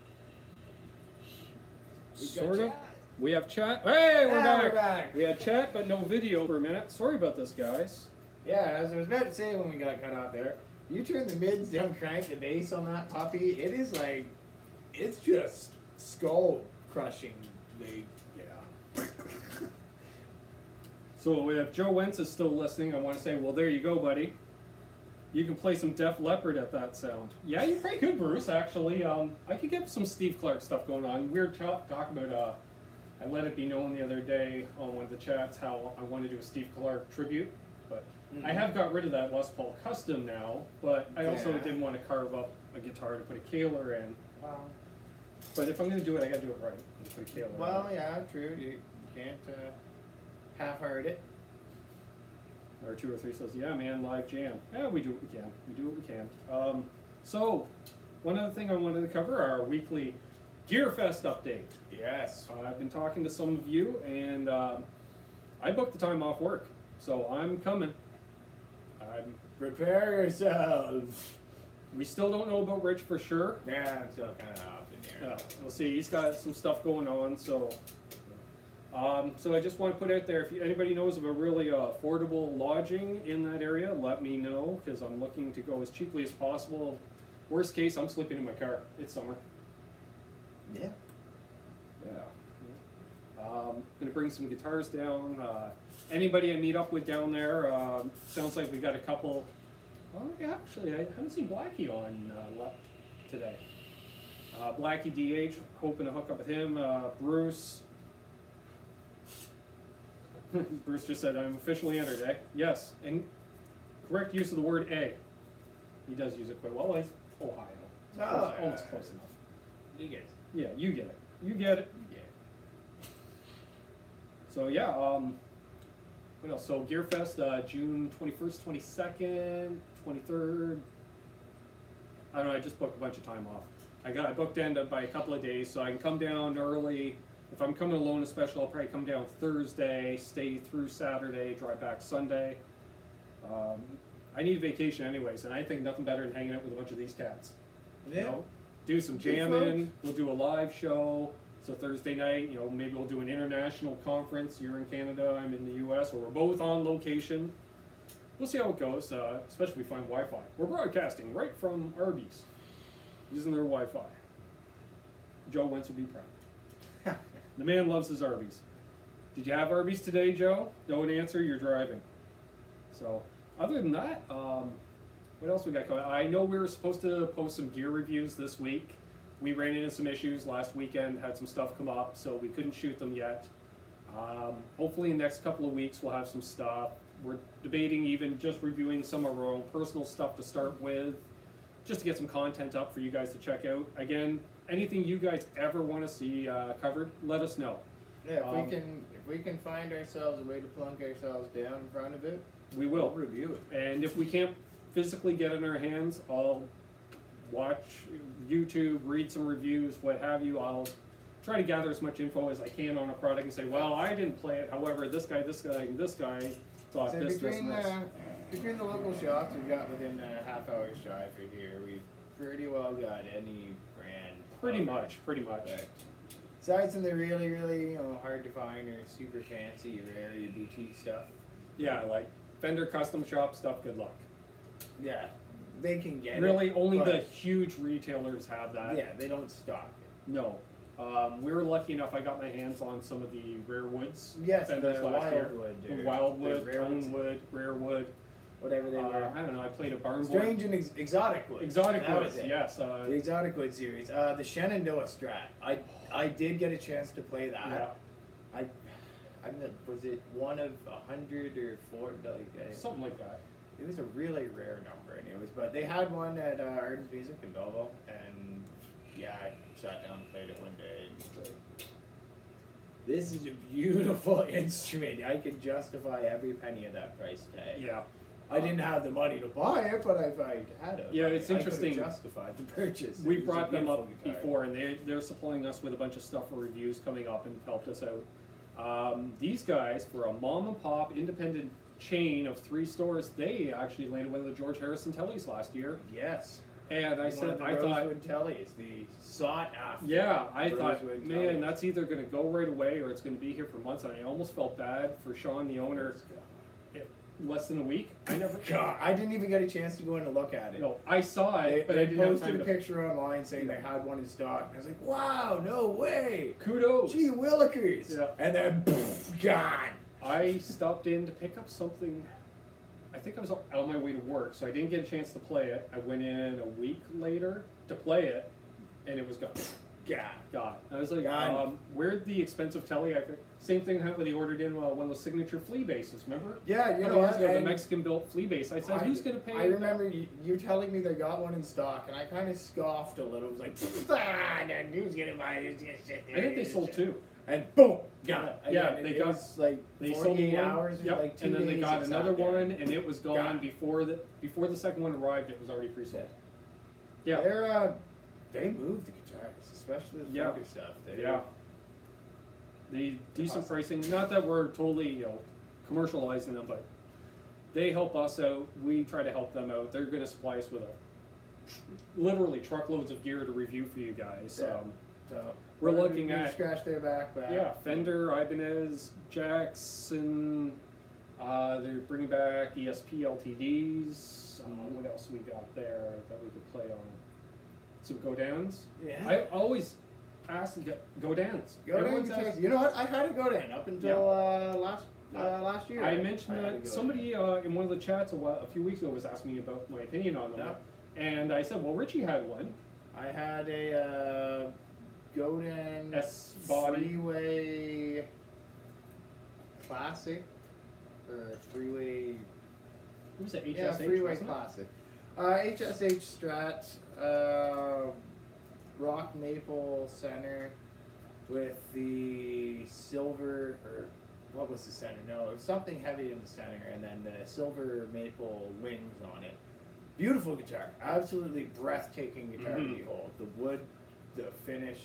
Sort of. We have chat. Hey, we're back. We had chat, but no video for a minute. Sorry about this, guys. Yeah, as I was about to say when we got cut off there, you turn the mids down, crank the bass on that puppy, it is like, it's just skull crushing. Yeah. So we have Joe Wentz is still listening. I want to say, well, there you go, buddy. You can play some Def Leppard at that sound. Yeah, you're pretty good, Bruce, actually. I could get some Steve Clark stuff going on. We were talking about, I let it be known the other day on one of the chats how I want to do a Steve Clark tribute. But I have got rid of that Les Paul Custom now, but I also didn't want to carve up a guitar to put a Kaler in. But if I'm going to do it, I got to do it right. Put a Kaler Well, in. yeah, true. You can't half-heart it. Or 2 or 3 says, yeah, man, live jam. Yeah, we do what we can. We do what we can. So, one other thing I wanted to cover, our weekly Gear Fest update. Yes. I've been talking to some of you, and I booked the time off work, so I'm coming. Prepare yourselves. We still don't know about Rich for sure. Yeah, I'm still kind of up in here. We'll see. He's got some stuff going on, so I just want to put out there, if anybody knows of a really affordable lodging in that area, let me know, because I'm looking to go as cheaply as possible. Worst case, I'm sleeping in my car. It's summer. Yeah. Yeah. Gonna bring some guitars down. Anybody I meet up with down there, sounds like we got a couple. Oh, yeah, actually, I haven't seen Blackie on today. Blackie DH, hoping to hook up with him. Bruce. Bruce just said, I'm officially entered, eh? Yes, and correct use of the word A. He does use it quite well. He's Ohio. Almost close enough. You guys. Yeah, you get it. You get it. Yeah. So yeah, what else? So GearFest, June 21st, 22nd, 23rd. I don't know, I just booked a bunch of time off. I booked in by a couple of days, so I can come down early. If I'm coming alone especially, I'll probably come down Thursday, stay through Saturday, drive back Sunday. I need vacation anyways, and I think nothing better than hanging out with a bunch of these cats. Yeah. You know, do some jamming, we'll do a live show. So Thursday night, maybe we'll do an international conference. You're in Canada, I'm in the US, or we're both on location. We'll see how it goes, especially if we find Wi-Fi. We're broadcasting right from Arby's, using their Wi-Fi. Joe Wentz will be proud. The man loves his Arby's. Did you have Arby's today, Joe? Don't answer, you're driving. So, other than that, what else we got going? I know we were supposed to post some gear reviews this week. We ran into some issues last weekend, had some stuff come up, so we couldn't shoot them yet. Hopefully in the next couple of weeks we'll have some stuff. We're debating even just reviewing some of our own personal stuff to start with, just to get some content up for you guys to check out. Again, anything you guys ever want to see covered, let us know. Yeah, if we can find ourselves a way to plunk ourselves down in front of it, we will we'll review it. And if we can't physically get in our hands, I'll watch YouTube, read some reviews, what have you. I'll try to gather as much info as I can on a product and say, well, I didn't play it. However, this guy, and this guy thought So this, between, this, and this. between the local shops we've got within a half-hour drive right here, we've pretty well got any brand. Pretty much. Aside from the really, really hard to find or super fancy, really boutique stuff. Yeah, like Fender custom shop stuff, good luck. Yeah, they can get Really, it. only but the huge retailers have that. Yeah, they don't stock it. No. We were lucky enough, I got my hands on some of the rare woods. Yes, Fenders the last year. Wildwood. Wildwood, the rare ones, Tonewood, rare wood. whatever they were. I don't know, I played a barn Strange and exotic wood. Exotic That woods, was it. yes. The exotic wood series. The Shenandoah Strat. I did get a chance to play that. Yeah. I don't know, was it one of 100 or 4? Something like that. It was a really rare number, anyways. But they had one at Ardent Music in Belleville, and yeah, I sat down and played it one day. And was like, this is a beautiful instrument. I could justify every penny of that price tag. Yeah. I didn't have the money to buy it, but if I had it, Yeah, it's interesting. I could have justified the purchase. We It was a brought them beautiful up guitar. before, and they're supplying us with a bunch of stuff for reviews coming up and helped us out. These guys, for a mom and pop independent chain of 3 stores, they actually landed one of the George Harrison Tellys last year. Yes. And I thought, Rosewood Tellys, the sought after. yeah, I thought, Rosewood man, Tellys. that's either going to go right away or it's going to be here for months. And I almost felt bad for Sean, the owner. Less than a week. God, I didn't even get a chance to go in and look at it. No, I saw it, but I They didn't have posted time a to. picture online saying they had one in stock. And I was like, wow, no way. Kudos. Gee willikers. Yeah. And then, gone. I stopped in to pick up something. I think I was on my way to work, so I didn't get a chance to play it. I went in a week later to play it, and it was gone. Yeah. God. I was like, God. where'd the expensive telly? Same thing happened when they ordered in one of those signature flea bases, remember? Yeah, you A know couple years what? ago, the And Mexican-built flea base. I said, who's going to pay? I remember you telling me they got one in stock, and I kind of scoffed a little. I was like, who's gonna buy this shit? I think they sold two. And boom, got it. Yeah, Again, they it got was like they 48 sold one, hours, yep, like 2 and then they days got it another sat there. one, and it was gone Gone. before the second one arrived. It was already pre-sold. Yeah, They move the guitars, especially the Yeah. Fender stuff. yeah. The decent pricing. Not that we're totally commercializing them, but they help us out. We try to help them out. They're going to supply us with literally truckloads of gear to review for you guys. Yeah. So We're looking you at scratch their back. yeah, Fender, Ibanez, Jackson. They're bringing back ESP LTDs. What else we got there that we could play on? Some Godans. Yeah. I always ask to get Godans. Everyone's Godin, asked- you know what? I had a Godin up until last year. I mentioned had a that Godin. somebody in one of the chats a few weeks ago was asking me about my opinion on them, and I said, well, Richie had one. I had a Godin S body. three-way classic or three-way. What was it? HSH, Yeah, three-way wasn't it? classic. HSH Strat, rock maple center with the silver, or what was the center? No, it was something heavy in the center, and then the silver maple wings on it. Beautiful guitar, absolutely breathtaking guitar to behold. The wood, the finish,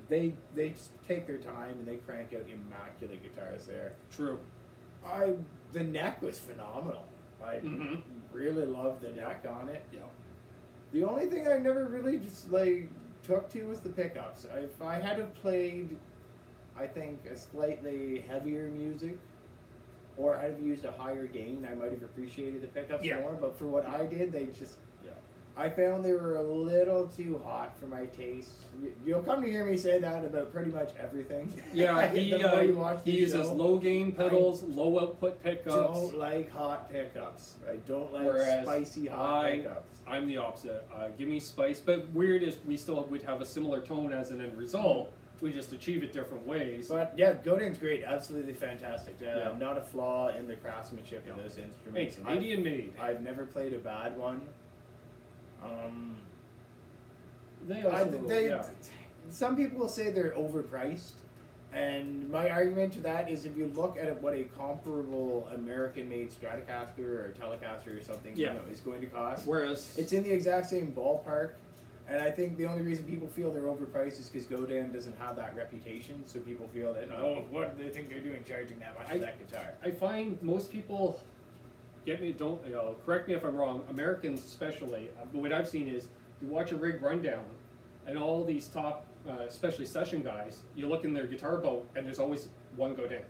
they just take their time and they crank out immaculate guitars there. True. The neck was phenomenal. I really loved the neck on it. Yeah. The only thing I never really just took to was the pickups. If I had have played, I think, a slightly heavier music, or I'd have used a higher gain, I might have appreciated the pickups more. But for what I did, they just, I found they were a little too hot for my taste. You'll come to hear me say that about pretty much everything. Yeah, The more you watch he the uses show. low gain pedals, low output I pickups. don't like hot pickups. I don't like Whereas spicy hot pickups. I'm the opposite. Give me spice, but weird is we still would have a similar tone as an end result. We just achieve it different ways. But yeah, Godin's great, absolutely fantastic. Yeah. Not a flaw in the craftsmanship of those Hey, instruments. Indian made. I've never played a bad one. Yeah. Some people will say they're overpriced, and my argument to that is if you look at what a comparable American-made Stratocaster or Telecaster or something is going to cost, Whereas it's in the exact same ballpark. And I think the only reason people feel they're overpriced is because Godin doesn't have that reputation, so people feel that, oh, what do they think they're doing charging that much for that guitar? I find most people don't correct me if I'm wrong. Americans especially, what I've seen is you watch a rig rundown, and all these top, especially session guys, you look in their guitar boat, and there's always one Godin.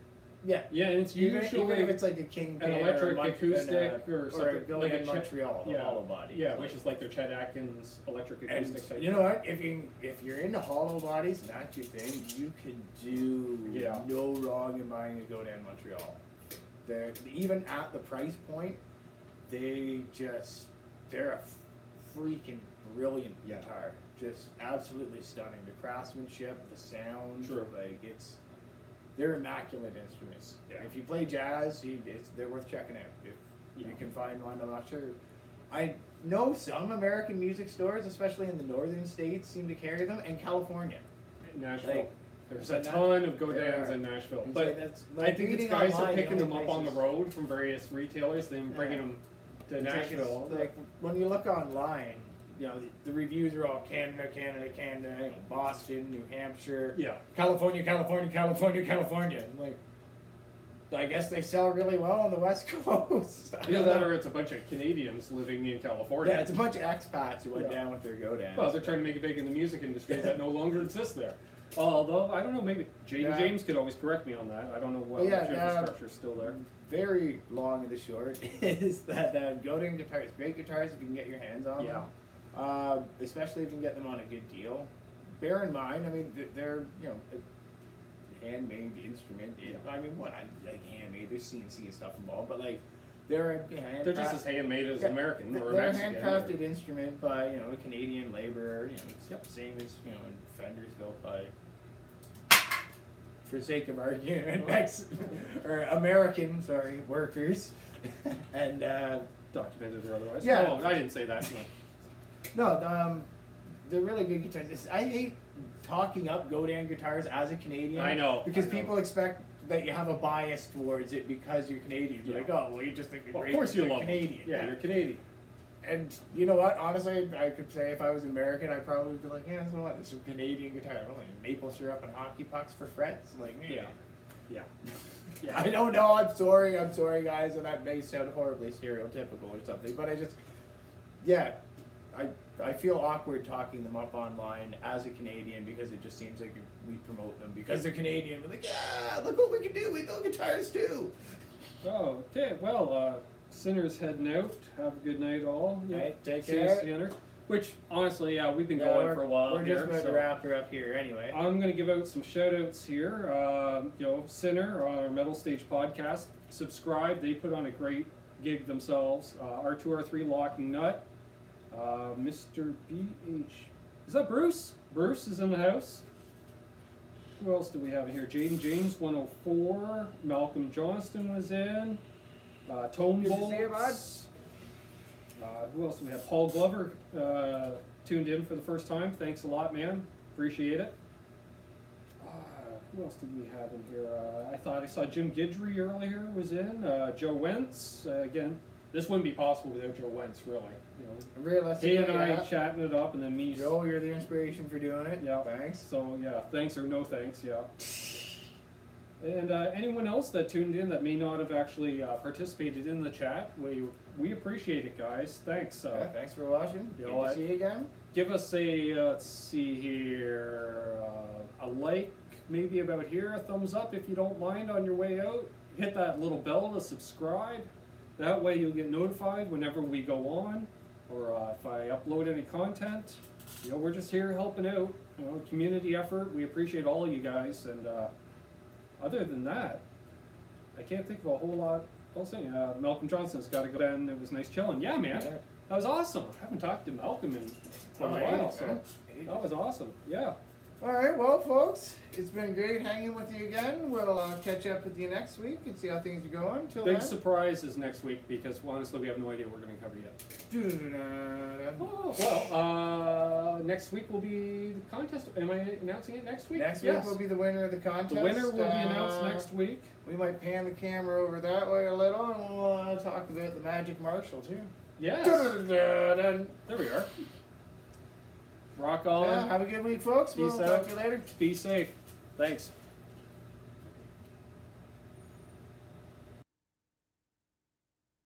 Yeah. Yeah, and it's Even usually if it's like a Kingpin an electric or acoustic or something a like a Montreal, the hollow body. Yeah, which is like their Chet Atkins electric And acoustic type. you know what? If you're into hollow bodies and that's your thing, you can do no wrong in buying a Godin Montreal. They're even at the price point, they're a freaking brilliant guitar. Just absolutely stunning. The craftsmanship, the sound, they're immaculate instruments. Yeah. If you play jazz, they're worth checking out. If you can find one, I'm not sure. I know some American music stores, especially in the northern states, seem to carry them, and California. Nashville. There's a ton of Godins in Nashville. But I think it's guys are picking them up on the road from various retailers, then bringing them to Nashville. Like when you look online, the reviews are all Canada, Boston, New Hampshire, California. I'm like, I guess they sell really well on the West Coast. Either that or it's a bunch of Canadians living in California. Yeah, it's a bunch of expats who went down with their Godin. Well, they're trying to make it big in the music industry that no longer exists there. Although, I don't know, maybe James could always correct me on that. I don't know what infrastructure's still there. Very long and the short is that Godin guitars, great guitars if you can get your hands on them. Especially if you can get them on a good deal. Bear in mind, I mean, they're, a handmade instrument. I mean, handmade, there's CNC and stuff involved, but They're They're just as handmade as American or they're a Mexican. handcrafted instrument by a Canadian laborer. It's the same as Fenders built by, for sake of argument, or American workers, and Documented or otherwise. Yeah. No, I didn't say that. No. no, they're really good guitars. I hate talking up Godin guitars as a Canadian. I know. Because I know. people expect that you have a bias towards it because you're Canadian. You're like, oh, well, you just think they're Well, great of course you because love they're them. Canadian. Yeah, you're Canadian. And you know what? Honestly, I could say if I was American, I'd probably be like, yeah, so what? It's a Canadian guitar. Like maple syrup and hockey pucks for frets. Like, Yeah. Yeah. I don't know. I'm sorry, guys, and that may sound horribly stereotypical or something, but I just, I feel awkward talking them up online as a Canadian because it just seems like we promote them because they're Canadian. We're like, yeah, look what we can do. We build guitars too. Oh, okay. Well, Sinner's heading out. Have a good night, all. Yeah. Right, take See you, care. Sinner. Which, honestly, we've been Yeah, going for a while We're here. just about so to wrap her up here anyway. I'm going to give out some shout outs here. Sinner on our Metal Stage podcast. Subscribe. They put on a great gig themselves. R2, R3, Locking Nut. Mr. BH. Is that Bruce? Bruce is in the house. Who else do we have in here? Jaden James 104. Malcolm Johnston was in. Tone Good to see you, Bolts. Who else do we have? Paul Glover tuned in for the first time. Thanks a lot, man. Appreciate it. Who else did we have in here? I thought I saw Jim Guidry earlier was in. Joe Wentz. Again, this wouldn't be possible without Joe Wentz, really. Realistically, He and I chatting it up, and then me. Joe, you're the inspiration for doing it. Yeah. Thanks. So yeah, thanks or no thanks. Yeah. And anyone else that tuned in that may not have actually participated in the chat, we appreciate it, guys. Thanks. Thanks for watching. You Good know to what? see you again. Give us a let's see here, a like, maybe about here, a thumbs up if you don't mind on your way out. Hit that little bell to subscribe. That way you'll get notified whenever we go on, or if I upload any content. We're just here helping out. Community effort. We appreciate all of you guys, and other than that, I can't think of a whole lot else. Malcolm Johnson's got to go in. It was nice chilling. Yeah, man. Yeah. That was awesome. I haven't talked to Malcolm in quite a while, so that was awesome. Yeah. All right, well, folks, it's been great hanging with you again. We'll catch up with you next week and see how things are going. Till Big then. surprise is next week because honestly, we have no idea what we're going to cover yet. Oh, well, next week will be the contest. Am I announcing it next week? Next Yes. week will be the winner of the contest. The winner will be announced next week. We might pan the camera over that way a little, and we'll talk about the Magic Marshall too. Yes. There There we are. Rock on. have a good week, folks. We'll Peace talk out. to you later. Be safe. Thanks.